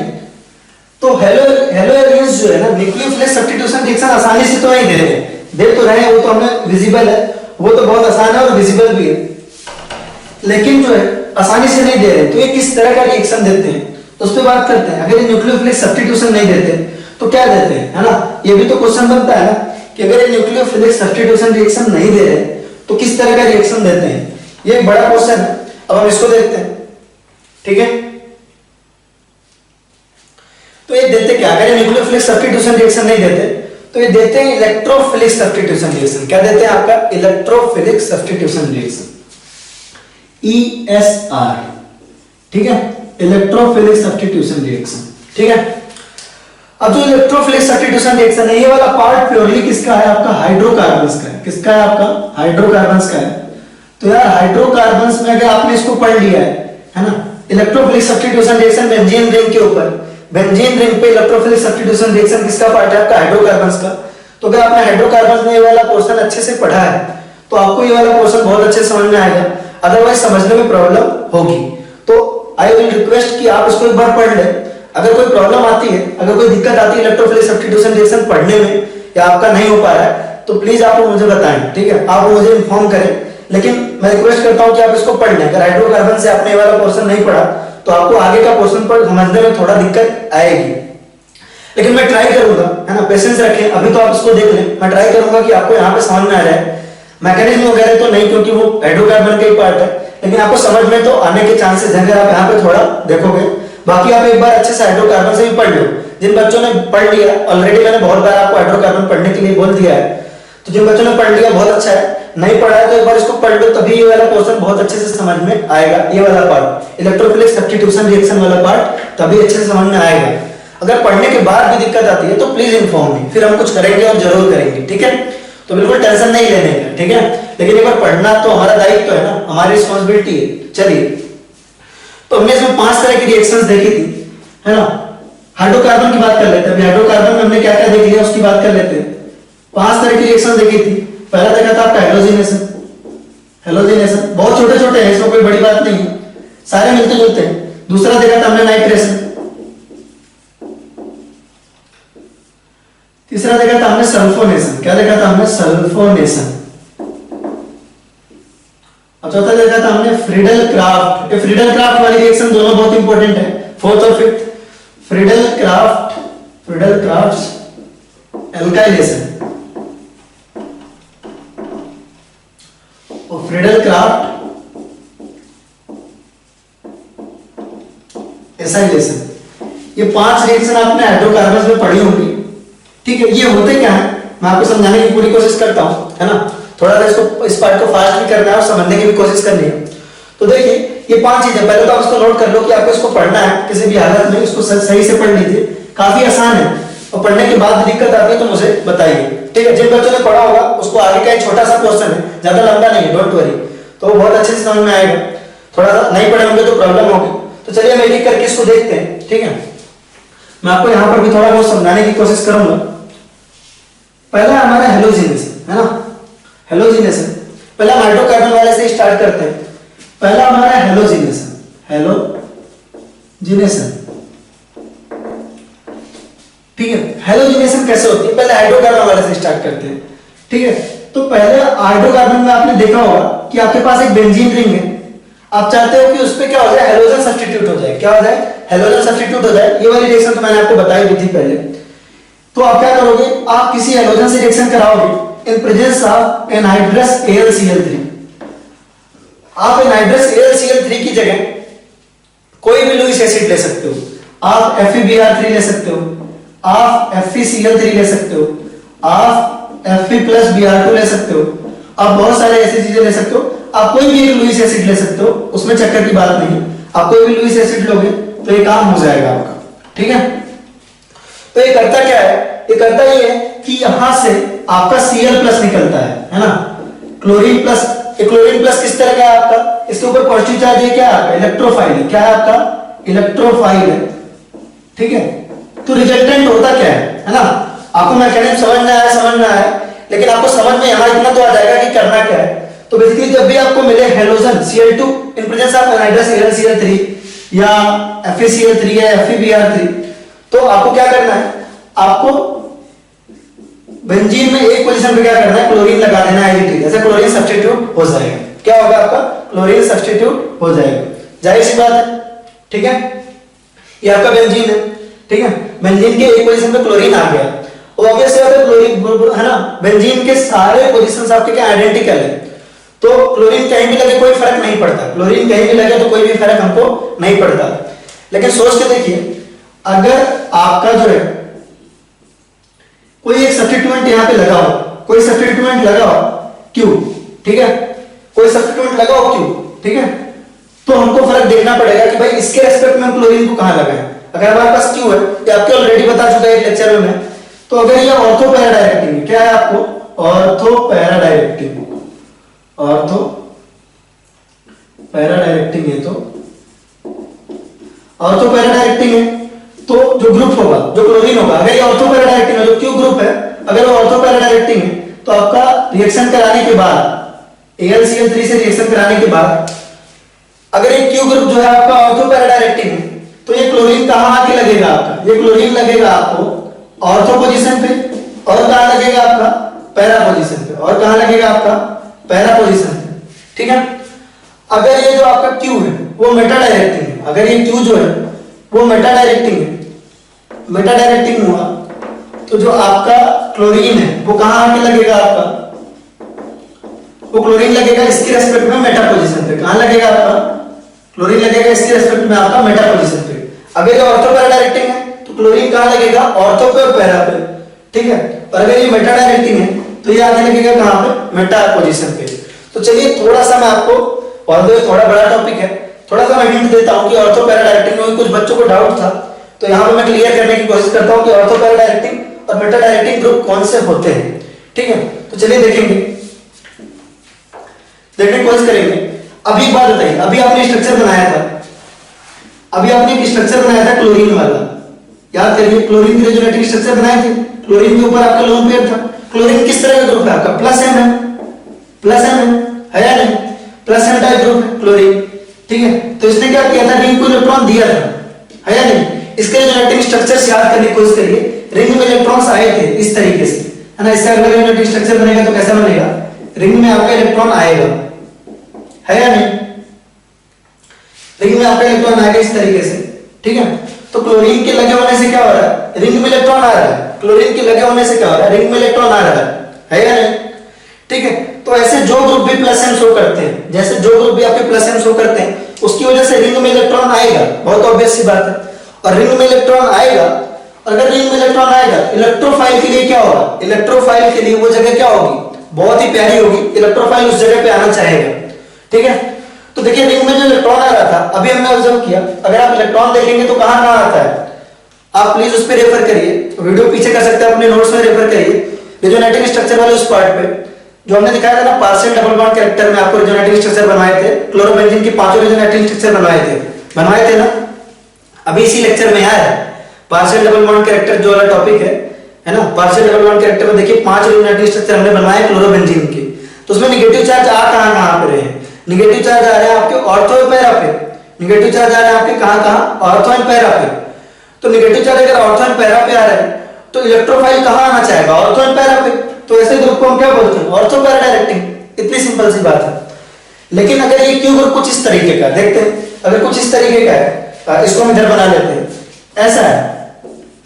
A: तो हेलोजेंस जो है ना, न्यूक्लियोफिलिक सब्स्टिट्यूशन रिएक्शन आसानी से तो नहीं दे रहे हैं, दे तो रहे हैं, वो तो हमें विजिबल है, वो तो बहुत आसान है और विजिबल भी है, लेकिन जो है आसानी से नहीं दे रहे। तो ये किस तरह का रिएक्शन देते हैं तो उस पर बात करते हैं। अगर ये न्यूक्लियोफिलिक सब्स्टिट्यूशन नहीं देते तो क्या देते हैं, है ना? ये भी तो क्वेश्चन बनता है ना कि अगर ये न्यूक्लियोफिलिक सब्स्टिट्यूशन रिएक्शन नहीं दे रहे तो किस तरह का रिएक्शन देते हैं। ये एक बड़ा क्वेश्चन है, अब हम इसको देखते हैं। ठीक है, तो ये देते क्या, अगर न्यूक्लियोफिलिक सब्स्टिट्यूशन रिएक्शन नहीं देते तो ये देते हैं इलेक्ट्रोफिलिक सब्स्टिट्यूशन रिएक्शन। क्या देते हैं आपका, इलेक्ट्रोफिलिक सब्स्टिट्यूशन रिएक्शन, ESR। ठीक है, इलेक्ट्रोफिलिक सब्स्टिट्यूशन रिएक्शन। ठीक है, अब जो इलेक्ट्रोफिलिक सब्स्टिट्यूशन रिएक्शन है, ये वाला पार्ट प्योरली किसका है, आपका हाइड्रोकार्बन्स का है। किसका है आपका, हाइड्रोकार्बन्स का है। तो यार हाइड्रोकार्बन्स में अगर आपने इसको पढ़ लिया है ना, electrophilic substitution reaction benzene ring के ऊपर, बेंजीन रिंग पे इलेक्ट्रोफिलिक सब्स्टिट्यूशन रिएक्शन किसका पार्ट है आपका, हाइड्रोकार्बन्स का। तो अगर आपने हाइड्रोकार्बन्स में ये वाला पोर्शन अच्छे से पढ़ा है तो आपको ये वाला पोर्शन बहुत अच्छे से समझ में आएगा, अदरवाइज समझने में प्रॉब्लम होगी। तो आई विल रिक्वेस्ट कि आप इसको एक बार पढ़ लें। अगर कोई प्रॉब्लम आती है, अगर कोई दिक्कत आती है इलेक्ट्रोफिलिक सब्स्टिट्यूशन रिएक्शन पढ़ने में या आपका नहीं हो पा रहा है तो प्लीज आप मुझे बताएं। ठीक है, आप मुझे इन्फॉर्म करें, लेकिन मैं रिक्वेस्ट करता हूं कि आप इसको पढ़ लें। अगर हाइड्रोकार्बन से आपने ये वाला पोर्शन नहीं पढ़ा तो आपको आगे का पोर्शन पर समझने में थोड़ा दिक्कत आएगी, लेकिन मैं ट्राई करूंगा, है ना, पेशेंस रखें। अभी तो आप इसको देख लें, मैं ट्राई करूंगा कि आपको यहाँ पे समझ में आ जाए। मैकेनिज्म वगैरह तो नहीं, क्योंकि वो हाइड्रोकार्बन का ही पार्ट है, लेकिन आपको समझ में तो आने के चांसेस हैं अगर आप यहाँ पे थोड़ा देखोगे। बाकी आप एक बार अच्छे से हाइड्रोकार्बन से भी पढ़ लो। जिन बच्चों ने पढ़ लिया ऑलरेडी, मैंने बहुत बार आपको हाइड्रोकार्बन पढ़ने के लिए बोल दिया है, तो जिन बच्चों ने पढ़ लिया बहुत अच्छा है, नहीं पढ़ा है तो एक बार इसको पढ़ लो, तभी ये वाला पोर्शन बहुत अच्छे से समझ में आएगा। ये वाला पार्ट इलेक्ट्रोफिलिक सब्स्टिट्यूशन रिएक्शन वाला पार्ट तभी अच्छे से समझ में आएगा। अगर पढ़ने के बाद भी दिक्कत आती है तो प्लीज इन्फॉर्म मी, फिर हम कुछ करेंगे और जरूर करेंगे। ठीक है, तो बिल्कुल टेंशन नहीं लेने का। ठीक है, लेकिन एक बार पढ़ना तो हमारा दायित्व है ना, हमारी रिस्पॉन्सिबिलिटी है। चलिए, तो हमने इसमें 5 तरह की रिएक्शंस देखी थी, है ना। हाइड्रोकार्बन की बात कर लेते हैं। अभी हाइड्रोकार्बन में हमने क्या क्या देख लिया उसकी बात कर लेते हैं। 5 तरह की रिएक्शन देखी थी। पहला देखा था आपका हेलोजिनेशन। हेलोजिनेशन बहुत छोटे छोटे हैं, इसमें कोई बड़ी बात नहीं है, सारे मिलते जुलते हैं। दूसरा देखा था हमने नाइट्रेशन। तीसरा देखा था हमने सल्फोनेशन। क्या देखा था हमने, सल्फोनेशन। और चौथा देखा था हमने फ्रीडल क्राफ्ट। ये फ्रीडल क्राफ्ट वाली रिएक्शन दोनों बहुत इंपॉर्टेंट है, 4th और 5th। फ्रीडल क्राफ्ट एल्काइलेशन और फ्रीडल क्राफ्ट एसाइलेशन। ये 5 रिएक्शन आपने हाइड्रोकार्बन्स में पढ़ी होंगी। ठीक है, ये होते क्या है मैं आपको समझाने की पूरी कोशिश करता हूं, है ना। थोड़ा सा इसको, इस पार्ट को फास्ट भी करना है और समझने की भी कोशिश करनी है। तो देखिए, ये 5 चीजें, पहले तो आप इसको नोट कर लो कि आपको इसको पढ़ना है किसी भी हालत में, इसको सही से पढ़ लीजिए, काफी आसान है। और पढ़ने के बाद दिक्कत आती है तो मुझे बताइए। ठीक है, जिन बच्चों ने पढ़ा होगा उसको आगे का एक छोटा सा क्वेश्चन है, ज्यादा लंबा नहीं है, डोंट वरी, तो बहुत अच्छे से समझ में आएगा। थोड़ा सा नहीं पढ़े होंगे तो प्रॉब्लम होगी। तो चलिए हम एक-एक करके इसको देखते हैं। ठीक है, मैं आपको यहाँ पर भी थोड़ा बहुत समझाने की कोशिश करूंगा। पहला हमारा हेलोजिनेशन, है ना। हेलोजिनेशन पहला हाइड्रोकार्बन वाले से स्टार्ट करते हैं। पहला हमारा हेलोजिनेशन। हेलोजिनेशन, ठीक है। हेलोजिनेशन कैसे होती है, पहले हाइड्रोकार्बन वाले से स्टार्ट करते हैं। ठीक है, तो पहले हाइड्रोकार्बन में आपने देखा होगा कि आपके पास एक बेंजीन रिंग है, आप चाहते हो कि उस पे क्या हो जाए, हेलोजन सब्स्टिट्यूट हो जाए। क्या हो जाए, हेलोजन सब्स्टिट्यूट हो जाए। ये वाली रिएक्शन तो मैंने आपको बताई भी थी पहले। तो आप क्या करोगे, आप किसी हेलोजन से रिएक्शन कराओगे in presence of anhydrous AlCl3। आप एनहाइड्रस AlCl3 की जगह कोई भी लुईस एसिड ले सकते हो, आप FeBr3 ले सकते हो, आप FeCl3 ले सकते हो, आप Fe+Br2 ले सकते हो, आप बहुत सारे ऐसी चीजें ले सकते हो। आप कोई भी एक लुईस एसिड ले सकते हो, उसमें चक्कर की बात नहीं। आप कोई भी लुईस एसिड लोगे तो ये काम हो जाएगा आपका, ठीक है। तो ये करता क्या है, ये करता ये है कि यहां से आपका Cl+ निकलता है ना, क्लोरीन प्लस। क्लोरीन प्लस किस तरह का है आपका, इसके ऊपर पॉजिटिव चार्ज है, क्या है इलेक्ट्रोफाइल है, क्या है आपका इलेक्ट्रोफाइल है, ठीक है। तो रिजल्टेंट होता क्या है ना, आपको मैकेनिज्म समझ में आया, लेकिन आपको समझ में यहां इतना तो आ जाएगा कि करना क्या है। तो बेसिकली जब भी आपको मिले halogen Cl2 in presence of anhydrous AlCl3 या FeCl3 या FeBr3, तो आपको क्या करना है, आपको बेंजीन में एक पोजीशन पे क्या करना है, क्लोरीन लगा देना है, जैसे क्लोरीन सब्स्टिट्यूट हो जाएगा। क्या होगा आपका, क्लोरीन सब्स्टिट्यूट हो जाएगा, जाहिर सी बात है, ठीक है। ये आपका बेंजीन है, ठीक है। बेंजीन के एक पोजीशन पे क्लोरीन आ गया, ऑब्वियस है क्लोरीन है ना, बेंजीन के सारे पोजीशंस आपके क्या आइडेंटिकल है, तो क्लोरीन कहीं भी लगे कोई फर्क नहीं पड़ता, क्लोरीन कहीं भी लगे तो कोई भी फर्क हमको नहीं पड़ता। लेकिन सोच के देखिए, अगर आपका जो है कोई एक सब्स्टिट्यूएंट यहां पे लगाओ, कोई सब्स्टिट्यूएंट लगाओ क्यों, ठीक है, कोई सब्स्टिट्यूएंट लगाओ क्यों, ठीक है, तो हमको फर्क देखना पड़ेगा कि भाई इसके रेस्पेक्ट में क्लोरीन को कहां लगाएं। अगर हमारे पास क्यों है, ये आपके ऑलरेडी बता चुका है लेक्चर में, तो अगर ये ऑर्थो पैरा डायरेक्टिंग है, क्या है आपको ortho para directing, ortho para directing है, तो ऑर्थो पैरा डायरेक्टिंग है, तो जो ग्रुप होगा, जो क्लोरीन होगा, अगर ये ऑर्थो पैरा डायरेक्टिंग है, जो क्यू ग्रुप है, अगर वो ऑर्थो पैरा डायरेक्टिंग है, तो आपका रिएक्शन कराने के बाद AlCl3 से रिएक्शन कराने के बाद अगर ये क्यू ग्रुप जो है आपका ऑर्थो पैरा डायरेक्टिंग है, तो ये क्लोरीन कहां आके लगेगा आपका, ये क्लोरीन लगेगा आपको ऑर्थो पोजीशन पे, और कहां लगेगा आपका पैरा पोजीशन पे, और कहां लगेगा आपका पैरा पोजीशन पे, ठीक है। अगर ये जो आपका क्यू है वो मेटा डायरेक्टिंग है, अगर ये क्यू जो है वो मेटा डायरेक्टिंग है, मेटा डायरेक्टिंग हुआ, तो जो आपका क्लोरीन है वो कहां आके लगेगा आपका, वो क्लोरीन लगेगा इसके रेस्पेक्ट में मेटा पोजीशन पे, कहां लगेगा आपका क्लोरीन लगेगा इसके रेस्पेक्ट में आपका मेटा पोजीशन पे। अगर ये ऑर्थो पैरा डायरेक्टिंग है तो क्लोरीन कहां लगेगा ऑर्थो पे और पैरा पे, ठीक है। और अगर ये मेटा डायरेक्टिंग है तो ये आगे लगेगा कहां पे, मेटा पोजीशन पे। तो चलिए थोड़ा सा मैं आपको, और थोड़ा बड़ा टॉपिक है, थोड़ा सा मैं हिंट देता हूं कि ऑर्थो पैरा डायरेक्टिंग में कुछ बच्चों को डाउट था, तो यहां पे मैं क्लियर करने की कोशिश करता हूं कि ऑर्थो पैरा डायरेक्टिंग और मेटा डायरेक्टिंग ग्रुप कौन से होते हैं, ठीक है। तो चलिए देखने की कोशिश करेंगे। अभी एक बात बताइए, अभी आपने स्ट्रक्चर बनाया था, अभी आपने एक स्ट्रक्चर बनाया था क्लोरीन वाला, याद करिए, क्लोरीन के रेजोनेटिव स्ट्रक्चर बनाए थे, क्लोरीन के ऊपर आपका लोन पेयर था। क्लोरीन किस तरह का ग्रुप है आपका, प्लस एम है, प्लस एम है या नहीं, प्लस एम टाइप ग्रुप है क्लोरीन, ठीक है। तो इसने क्या किया था, रिंग को इलेक्ट्रॉन दिया था, है या नहीं। इसके रेजोनेटिव स्ट्रक्चर से याद करने की कोशिश करिए, रिंग में इलेक्ट्रॉन्स आए थे इस तरीके से, है ना। इससे अगर रेजोनेटिव स्ट्रक्चर बनेगा तो कैसा बनेगा, रिंग में आपका इलेक्ट्रॉन आएगा, है या नहीं, रिंग में आपका इलेक्ट्रॉन आएगा इस तरीके से, ठीक है। तो क्लोरीन के लगे होने से क्या हो रहा है, रिंग में इलेक्ट्रॉन आ रहा है, क्लोरीन के लगे होने से क्या हो रहा है, रिंग में इलेक्ट्रॉन आ रहा है या नहीं, ठीक है। तो ऐसे जो ग्रुप भी प्लस एम शो करते हैं, जैसे जो ग्रुप भी आपके प्लस एम शो करते हैं, उसकी वजह से रिंग में इलेक्ट्रॉन आएगा, बहुत ऑब्वियस सी बात है। और रिंग में इलेक्ट्रॉन आएगा, अगर रिंग में इलेक्ट्रॉन आएगा, इलेक्ट्रोफाइल के लिए क्या होगा, इलेक्ट्रोफाइल के लिए वो जगह क्या होगी, बहुत ही प्यारी होगी, इलेक्ट्रोफाइल उस जगह पे आना चाहेगा, ठीक है। तो देखिए रिंग में जो इलेक्ट्रॉन आ रहा था, अभी हमने ऑब्जर्व किया, अगर आप इलेक्ट्रॉन देखेंगे तो कहां कहां आता है, आप प्लीज उस पर रेफर करिए, वीडियो पीछे कर सकते हैं, अपने नोट्स में रेफर करिए, रेजोनेटिव स्ट्रक्चर वाले उस पार्ट पे जो हमने दिखाया था ना, पार्शियल डबल बॉन्ड कैरेक्टर में आपको रेजोनेटिव स्ट्रक्चर बनवाए थे, क्लोरोबेंजीन की 5 रेजोनेटिव स्ट्रक्चर बनवाए थे ना, अभी इसी लेक्चर में आया है पार्शियल डबल बॉन्ड कैरेक्टर जो वाला टॉपिक है ना। पार्शियल डबल बॉन्ड कैरेक्टर में देखिए 5 रेजोनेटिव स्ट्रक्चर हमने बनवाए क्लोरोबेंजीन के, तो उसमें नेगेटिव चार्ज आ कहां पे रहे हैं, नेगेटिव चार्ज आ रहे हैं आपके ऑर्थो और पैरा पे, नेगेटिव चार्ज आ रहे हैं आपके कहां ऑर्थो एंड पैरा पे। तो नेगेटिव चार्ज अगर ऑर्थो एंड पैरा पे आ रहा है तो इलेक्ट्रोफाइल कहां आना चाहेगा, ऑर्थो एंड पैरा पे, तो ऐसे ग्रुप को हम क्या बोलते हैं, ऑर्थो पैरा डायरेक्टिंग, इतनी सिंपल सी बात है। लेकिन अगर ये क्यू ग्रुप कुछ इस तरीके का, देखते हैं अगर कुछ इस तरीके का है, इसको हम इधर बना लेते हैं, ऐसा है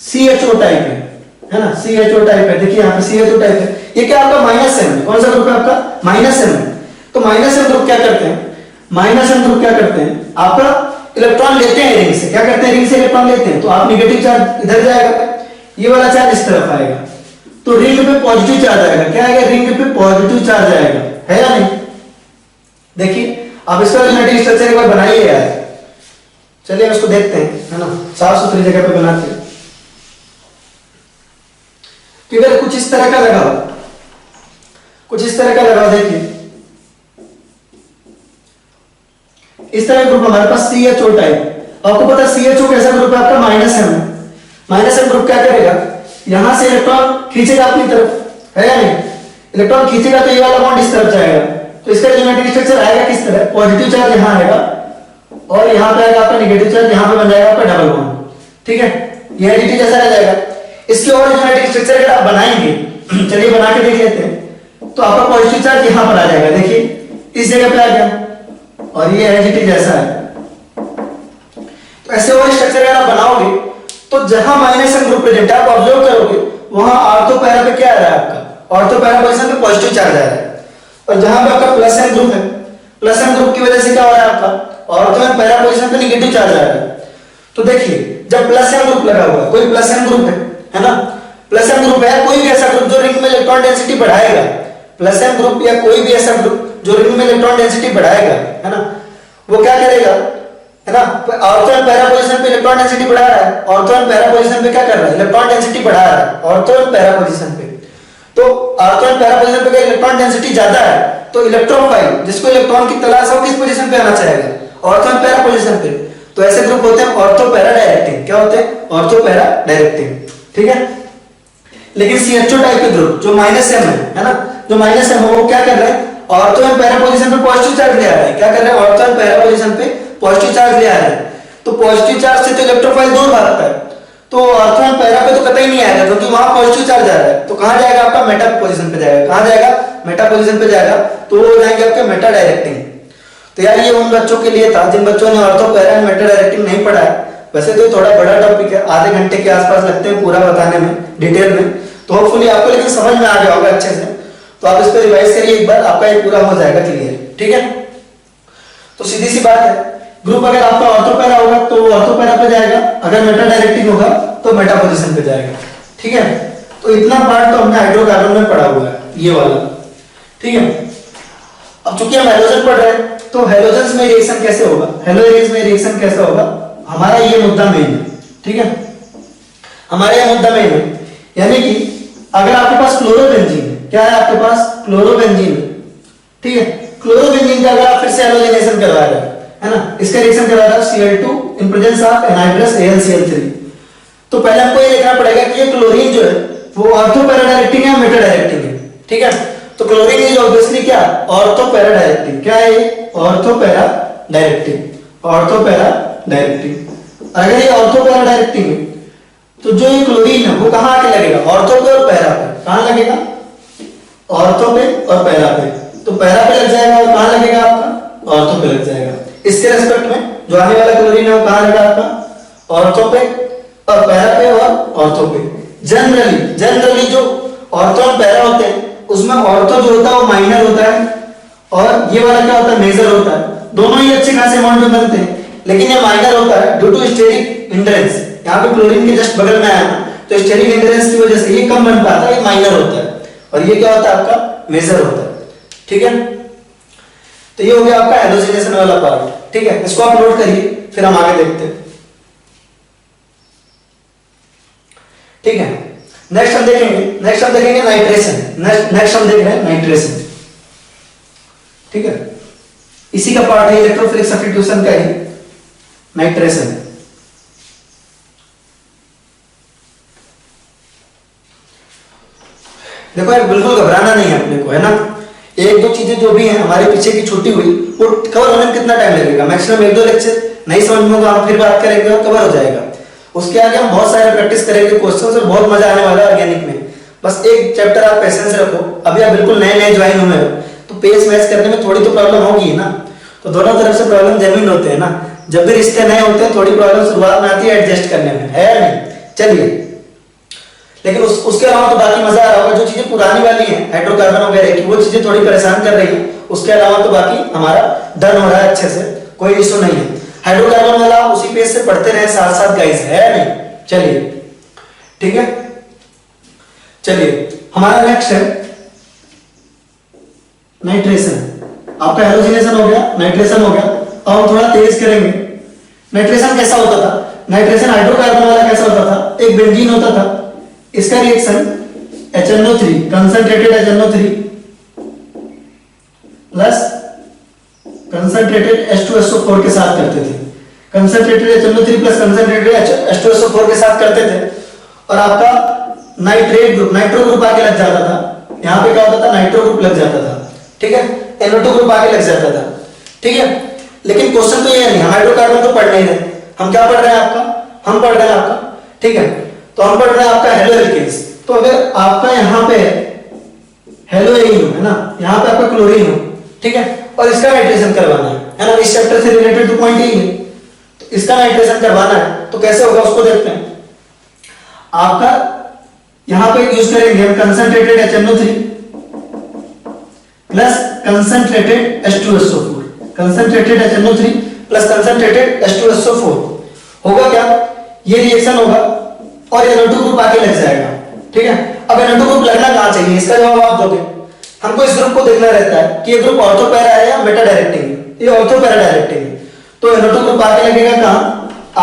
A: CHO टाइप है ना, CHO टाइप है, देखिए यहाँ पे CHO टाइप है, ये क्या आपका माइनस एम है, कौन सा ग्रुप है आपका माइनस एम है। तो माइनस एम ग्रुप क्या करते हैं, माइनस एन ग्रुप क्या करते हैं, आपका इलेक्ट्रॉन लेते हैं रिंग से, क्या करते हैं, रिंग से इलेक्ट्रॉन लेते हैं, तो आप नेगेटिव चार्ज इधर जाएगा, ये वाला चार्ज इस तरफ आएगा, तो रिंग पे पॉजिटिव चार्ज आएगा, क्या आएगा, रिंग पे पॉजिटिव चार्ज आएगा, है या नहीं। देखिए आप इसका जेनेटिक स्ट्रक्चर एक बार बनाइए यार, चलिए इसको देखते हैं, है ना, साफ सुथरी जगह पे बनाते हैं। फिगर कुछ इस तरह का लगा हो, कुछ इस तरह का लगा हो, देखिए इस तरह ग्रुप हमारे पास CHO टाइप, आपको पता है CHO कैसा ग्रुप है आपका, minus M. Minus M group क्या करेगा, यहां से इलेक्ट्रॉन खींचेगा अपनी तरफ, है या नहीं, इलेक्ट्रॉन खींचेगा तो ये वाला बॉन्ड इस तरफ जाएगा, तो इसका जेनेटिक स्ट्रक्चर आएगा किस तरह, पॉजिटिव चार्ज यहां आएगा और यहां पे आएगा आपका नेगेटिव चार्ज, यहां पे बन जाएगा आपका डबल बॉन्ड, ठीक है, ये एडिटी जैसा रह जाएगा। इसके और जेनेटिक स्ट्रक्चर अगर आप बनाएंगे, चलिए बना के देख लेते हैं, तो आपका पॉजिटिव चार्ज यहां पर आ जाएगा, देखिए इस जगह पे आ गया और ये एडिटी जैसा है। तो ऐसे और स्ट्रक्चर अगर आप बनाओगे तो जहां माइनस एन ग्रुप प्रेजेंट है आप ऑब्जर्व करोगे वहां ऑर्थो पैरा पे क्या आ रहा है आपका, ऑर्थो पैरा पोजीशन पे पॉजिटिव चार्ज आ रहा है, और जहां पे आपका प्लस एन ग्रुप है, प्लस एन ग्रुप की वजह से क्या हो रहा है आपका, ऑर्थो एंड पैरा पोजीशन पे नेगेटिव चार्ज आ रहा है। तो देखिए जब प्लस एन ग्रुप लगा हुआ है, कोई प्लस एन ग्रुप है ना, प्लस एन ग्रुप है, कोई भी ऐसा ग्रुप जो रिंग में इलेक्ट्रॉन डेंसिटी बढ़ाएगा, प्लस एन ग्रुप या कोई भी ऐसा ग्रुप जो रिंग में इलेक्ट्रॉन डेंसिटी बढ़ाएगा, है ना, वो क्या करेगा, है ना, ऑर्थो एंड पैरा पोजीशन पे इलेक्ट्रॉन डेंसिटी बढ़ा रहा है, ऑर्थो एंड पैरा पोजीशन पे क्या कर रहा है, इलेक्ट्रॉन डेंसिटी बढ़ा रहा है, ऑर्थो एंड पैरा पोजीशन पे। तो ऑर्थो एंड पैरा पोजीशन पे इलेक्ट्रॉन डेंसिटी ज्यादा है, तो इलेक्ट्रोफाइल जिसको इलेक्ट्रॉन की तलाश हो किस पोजीशन पे आना चाहेगा, ऑर्थो एंड पैरा पोजीशन पे। तो ऐसे ग्रुप होते हैं ऑर्थो पैरा डायरेक्टिंग, क्या होते हैं, ऑर्थो पैरा डायरेक्टिंग, ठीक है। लेकिन CHO टाइप के ग्रुप जो माइनस एम है ना, जो माइनस एम है वो क्या कर रहे हैं, ऑर्थो एंड पैरा पोजीशन पे पॉजिटिव चार्ज ले आ रहा है, क्या कर रहे हैं, ऑर्थो एंड पैरा पोजीशन पे पॉजिटिव चार्ज ले आ रहा है, तो पॉजिटिव चार्ज से तो इलेक्ट्रोफाइल दूर भागता है, तो ऑर्थो एंड पैरा पे तो कतई नहीं आएगा क्योंकि वहां पॉजिटिव चार्ज आ रहा है, तो कहां जाएगा आपका, मेटा पोजीशन पे जाएगा, कहां जाएगा, मेटा पोजीशन पे जाएगा, तो वो हो जाएंगे आपके मेटा डायरेक्टिंग। तो यार ये उन बच्चों के लिए था जिन बच्चों ने ortho para and Meta directing नहीं पढ़ा है, वैसे तो थोड़ा बड़ा टॉपिक है, आधे घंटे के आसपास लगते हैं पूरा बताने में डिटेल में, तो होपफुली आपको लेकिन समझ में आ गया होगा अच्छे से, तो आप इस पर रिवाइज करिए एक बार, आपका ये पूरा हो जाएगा क्लियर, ठीक है। तो सीधी सी बात है, ग्रुप अगर आपका ऑर्थो पैरा होगा तो वो ऑर्थो पैरा पे जाएगा, अगर मेटा डायरेक्टिंग होगा तो मेटा पोजीशन पे जाएगा, ठीक है। तो इतना पार्ट तो हमने हाइड्रोकार्बन में पढ़ा हुआ है, ये वाला, ठीक है। अब चूंकि हम हैलोजन पढ़ रहे हैं तो हैलोजन्स में रिएक्शन कैसे होगा, हैलोजेंस में रिएक्शन कैसा होगा, हमारा ये मुद्दा मेन है, ठीक है, हमारा ये मुद्दा मेन है। यानी कि अगर आपके पास क्लोरोबेंजीन है, क्या है आपके पास, क्लोरोबेंजीन, ठीक है, क्लोरोबेंजीन का अगर आप फिर से हैलोजनेशन करवा रहे है ना, इसका रिएक्शन करवा रहे हो Cl2 in presence of anhydrous AlCl3, तो पहले हमको ये देखना पड़ेगा कि ये क्लोरीन जो है वो ऑर्थो पैरा डायरेक्टिंग है, मेटा डायरेक्टिंग है, ठीक है। तो क्लोरीन इज ऑब्वियसली क्या, ऑर्थो पैरा डायरेक्टिंग, क्या है ये, ortho para directing, ortho para directing. अगर ये ऑर्थो पैरा डायरेक्टिंग है तो जो ये क्लोरीन है वो कहां आके लगेगा, ऑर्थो पे और पैरा पे, कहां लगेगा, ऑर्थो पे और पैरा पे, तो पैरा पे लग जाएगा और कहां लगेगा आपका, ऑर्थो पे लग जाएगा। इसके रेस्पेक्ट में जो आने वाला क्लोरीन है वो कहां लगा आपका, ऑर्थो पे और पैरा पे और ऑर्थो पे। जनरली जो ऑर्थो और पैरा होते हैं उसमें ऑर्थो जो होता है वो माइनर होता है और ये वाला क्या होता है, मेजर होता है, दोनों ही अच्छे खासे अमाउंट में बनते हैं, लेकिन ये माइनर होता है ड्यू टू स्टेरिक हिंड्रेंस, यहाँ पे क्लोरीन के जस्ट बगल में आया ना, तो स्टेरिक हिंड्रेंस की वजह से ये कम बन पाता है, ये माइनर होता है, और ये क्या होता है आपका, मेजर होता है, ठीक है। तो ये हो गया आपका हैलोजिनेशन वाला पार्ट, ठीक है, इसको आप नोट करिए, फिर हम आगे देखते हैं, ठीक है। नेक्स्ट हम देखेंगे नाइट्रेशन, नेक्स्ट हम देख रहे हैं नाइट्रेशन, ठीक है, इसी का पार्ट है इलेक्ट्रोफिलिक सब्स्टिट्यूशन का ही नाइट्रेशन। देखो यार बिल्कुल घबराना नहीं है अपने को, है ना, एक दो चीजें जो भी हैं हमारे पीछे की छूटी हुई वो कवर होने में कितना टाइम लगेगा, मैक्सिमम एक दो लेक्चर, नहीं समझ में होगा हम फिर बात करेंगे और कवर हो जाएगा। उसके आगे हम बहुत सारे प्रैक्टिस करेंगे क्वेश्चंस और बहुत मजा आने वाला है ऑर्गेनिक में। बस एक चैप्टर आप पेशेंस रखो, अभी आप बिल्कुल नए ज्वाइन हुए हो तो पेस मैच करने में थोड़ी तो प्रॉब्लम होगी ना, तो दोनों तरफ से प्रॉब्लम जेन्युइन होते हैं ना, जब भी रिश्ते नए होते हैं थोड़ी प्रॉब्लम शुरुआत में आती है एडजस्ट करने में, है या नहीं। चलिए लेकिन उसके अलावा तो बाकी मजा आ रहा होगा। जो चीजें पुरानी वाली हैं हाइड्रोकार्बन वगैरह की, वो चीजें थोड़ी परेशान कर रही है, उसके अलावा तो बाकी हमारा डन हो रहा है अच्छे से, कोई इशू नहीं है। हाइड्रोकार्बन वाला उसी पेज से पढ़ते रहे साथ साथ गाइस, है नहीं? चलिए ठीक है, चलिए हमारा नेक्स्ट है नाइट्रेशन। आपका हेलोजिनेशन हो गया, नाइट्रेशन हो गया। अब हम थोड़ा तेज करेंगे। नाइट्रेशन कैसा होता था? नाइट्रेशन हाइड्रोकार्बन वाला कैसा होता था? एक बेंजीन होता था, इसका reaction HNO3 concentrated HNO3 plus concentrated H2SO4 के साथ करते थे। Concentrated HNO3 plus concentrated H2SO4 के साथ करते थे और आपका नाइट्रेट ग्रुप, नाइट्रो ग्रुप आके लग जाता था। यहां पे क्या होता था? नाइट्रो ग्रुप लग जाता था, ठीक है, NO2 ग्रुप आके लग जाता था, ठीक है। लेकिन क्वेश्चन तो ये नहीं, हम हाइड्रोकार्बन तो पढ़ नहीं रहे, हम क्या पढ़ रहे हैं आपका? हम पढ़ रहे हैं आपका, ठीक है, तो हम पढ़ रहे हैं आपका हेलो एल्केन्स। तो अगर आपका यहाँ पे हेलो एइन है ना, यहाँ पे आपका क्लोरीन हो, ठीक है, और इसका नाइट्रेशन करवाना है ना, इस चैप्टर से रिलेटेड तो पॉइंट ही है, तो इसका नाइट्रेशन करवाना है तो कैसे होगा उसको देखते हैं। आपका यहाँ पे यूज करेंगे हम concentrated HNO3 plus concentrated H2SO4, concentrated HNO3 plus concentrated H2SO4 होगा क्या? ये रिएक्शन होगा और NO2 ग्रुप आके लग जाएगा, ठीक है। अब NO2 ग्रुप लगना कहां चाहिए, इसका जवाब आप दोगे। हमको इस ग्रुप को देखना रहता है कि ये ग्रुप ऑर्थो पैरा है या मेटा डायरेक्टिंग। ये ऑर्थो पैरा डायरेक्टिंग है, तो NO2 ग्रुप आके लगेगा कहां?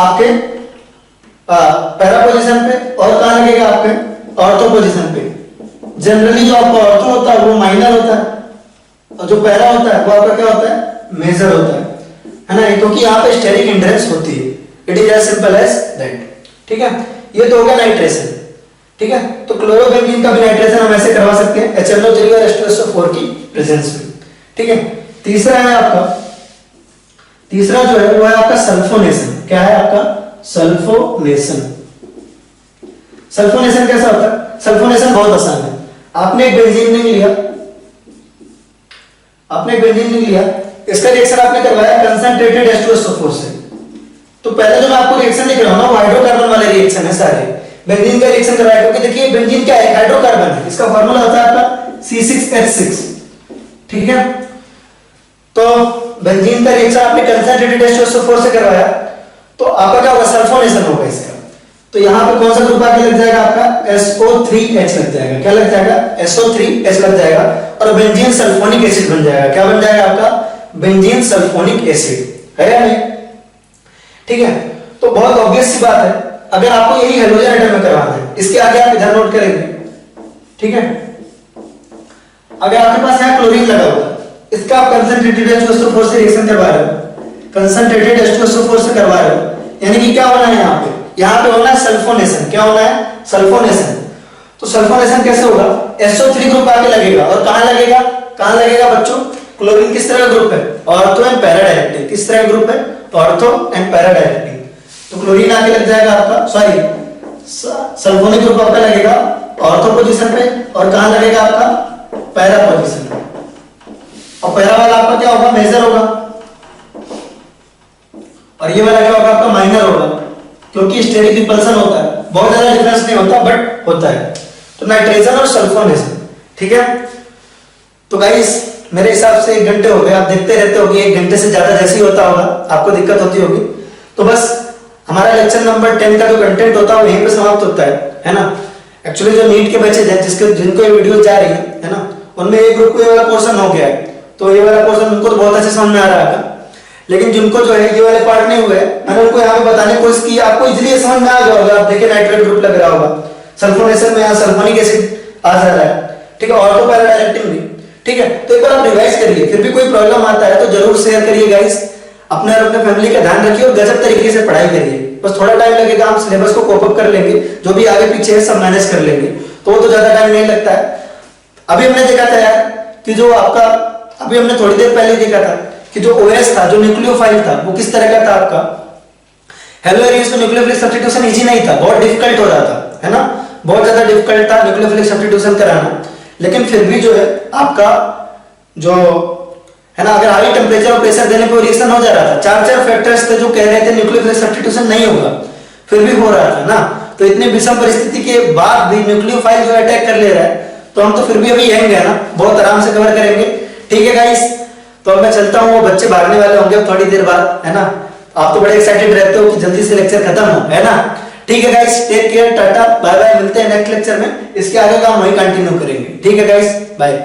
A: आपके पैरा पोजीशन पे, और कहां लगेगा? आपके ऑर्थो पोजीशन पे। जनरली जो आपका ऑर्थो होता है वो माइनर होता है और जो पैरा होता है वो आपका क्या होता है? मेजर होता है ना, क्योंकि यहाँ पे स्टेरिक हिंड्रेंस होती है। It is as simple as that, ठीक है। ये तो हो गया नाइट्रेशन, ठीक है। तो क्लोरोबेंजीन का भी नाइट्रेशन हम ऐसे करवा सकते हैं HNO3 और H2SO4 की प्रेजेंस में, ठीक है। तीसरा है आपका, तीसरा जो है वो है आपका सल्फोनेशन। क्या है आपका? सल्फोनेशन। सल्फोनेशन कैसा होता है? सल्फोनेशन बहुत आसान है। आपने एक बेंजीन रिंग लिया, आपने एक बेंजीन रिंग लिया, इसका रिएक्शन आपने करवाया कंसंट्रेटेड H2SO4 से। तो पहले जो मैं आपको रिएक्शन दिख रहा हूं ना, वो हाइड्रोकार्बन वाले रिएक्शन है सारे। बेंजीन का रिएक्शन करवाया क्योंकि देखिए बेंजीन क्या है? हाइड्रोकार्बन है, इसका फार्मूला होता है आपका C6H6, ठीक है। तो बेंजीन का रिएक्शन आपने कंसंट्रेटेड H2SO4 से करवाया, तो आपका क्या होगा? सल्फोनेशन होगा इसका। तो यहां पे कौन सा ग्रुप आके लग जाएगा? आपका SO3H लग जाएगा। क्या लग जाएगा? SO3H लग जाएगा और बेंजीन सल्फोनिक एसिड बन जाएगा। क्या बन जाएगा आपका? बेंजीन सल्फोनिक एसिड, है या नहीं? ठीक है। तो बहुत ऑब्वियस सी बात है, अगर आपको यही हेलोजन एटम में करवाना है, इसके आगे आप इधर नोट करेंगे, ठीक है। अगर आपके पास यहां क्लोरीन लगा हुआ है, इसका आप कंसंट्रेटेड H2SO4 से रिएक्शन करवा रहे हो, कंसंट्रेटेड H2SO4 से करवा रहे हो, यानी कि क्या होना है यहाँ पे? यहाँ पे होना है सल्फोनेशन। क्या होना है? सल्फोनेशन। तो सल्फोनेशन कैसे होगा? SO3 ग्रुप आके लगेगा और कहां लगेगा? कहां लगेगा बच्चों? क्लोरीन किस तरह का ग्रुप है? Ortho and para directing. किस तरह का ग्रुप है? Ortho and para directing. तो क्लोरीन आके लग जाएगा आपका, सॉरी सल्फोनिक ग्रुप आपका लगेगा ऑर्थो पोजीशन पे और कहां लगेगा आपका? पैरा पोजीशन पे। और पैरा वाला आपका क्या होगा? मेजर होगा और ये वाला क्या होगा? आपका माइनर होगा, क्योंकि स्टेरिक रिपल्सन होता है। बहुत ज्यादा डिफरेंस नहीं होता बट होता है। तो नाइट्रेशन और सल्फोनेशन, ठीक है। तो गाइस मेरे हिसाब से 1 घंटे हो गए, आप देखते रहते होगे 1 घंटे से ज्यादा जैसे ही होता होगा आपको दिक्कत होती होगी। तो बस हमारा लेक्चर नंबर 10 का जो कंटेंट होता है वो यहीं पे समाप्त होता है ना। एक्चुअली जो नीट के बैचेज हैं जिसके जिनको ये वीडियो जा रही है ना, उनमें एक ग्रुप को ये वाला पोर्शन हो गया है, तो ये वाला पोर्शन उनको तो बहुत अच्छे समझ में आ रहा है। लेकिन जिनको जो है ये वाले पार्ट नहीं हुए, मैंने उनको यहाँ पे बताने की कोशिश की, आपको इजीली समझ में आ गया होगा। आप देखिए नाइट्रेट ग्रुप लग रहा होगा, सल्फोनेशन में यहाँ सल्फोनिक एसिड आ जा रहा है, ठीक है, ऑर्थो पैरा डायरेक्टिंग भी, ठीक है। तो एक बार आप रिवाइज करिए, फिर भी कोई प्रॉब्लम आता है तो जरूर शेयर करिए गाइस। अपने और अपने फैमिली का ध्यान रखिए और गजब तरीके से पढ़ाई करिए। बस थोड़ा टाइम लगेगा, हम सिलेबस को कोप अप कर लेंगे, जो भी आगे पीछे है सब मैनेज कर लेंगे, तो ज्यादा टाइम नहीं लगता है। अभी हमने देखा था यार कि जो आपका, अभी हमने थोड़ी देर पहले देखा था कि जो OS था, जो न्यूक्लियोफाइल था, वो किस तरह का था आपका? हेलो एरियस में न्यूक्लियोफिलिक सब्स्टिट्यूशन इजी नहीं था, बहुत डिफिकल्ट हो रहा था, है ना, बहुत ज्यादा डिफिकल्ट था न्यूक्लियोफिलिक सब्स्टिट्यूशन कराना। लेकिन फिर भी जो है आपका जो है ना, अगर हाई टेम्परेचर और प्रेशर देने पर रिएक्शन हो जा रहा था। 4 फैक्टर्स थे जो कह रहे थे न्यूक्लियोफिलिक सब्स्टिट्यूशन नहीं होगा, फिर भी हो रहा था ना। तो इतनी विषम परिस्थिति के बाद भी न्यूक्लियोफाइल जो अटैक कर ले रहा है, तो हम तो फिर भी अभी यंग है ना, बहुत आराम से कवर करेंगे। ठीक है गाइस, तो अब मैं चलता हूँ, वो बच्चे भागने वाले होंगे थोड़ी देर बाद, है ना। आप तो बड़े एक्साइटेड रहते हो कि जल्दी से लेक्चर खत्म हो, है ना। ठीक है guys, take care, tata bye bye, मिलते हैं नेक्स्ट लेक्चर में। इसके आगे का हम वही कंटिन्यू करेंगे। ठीक है गाइस, बाय।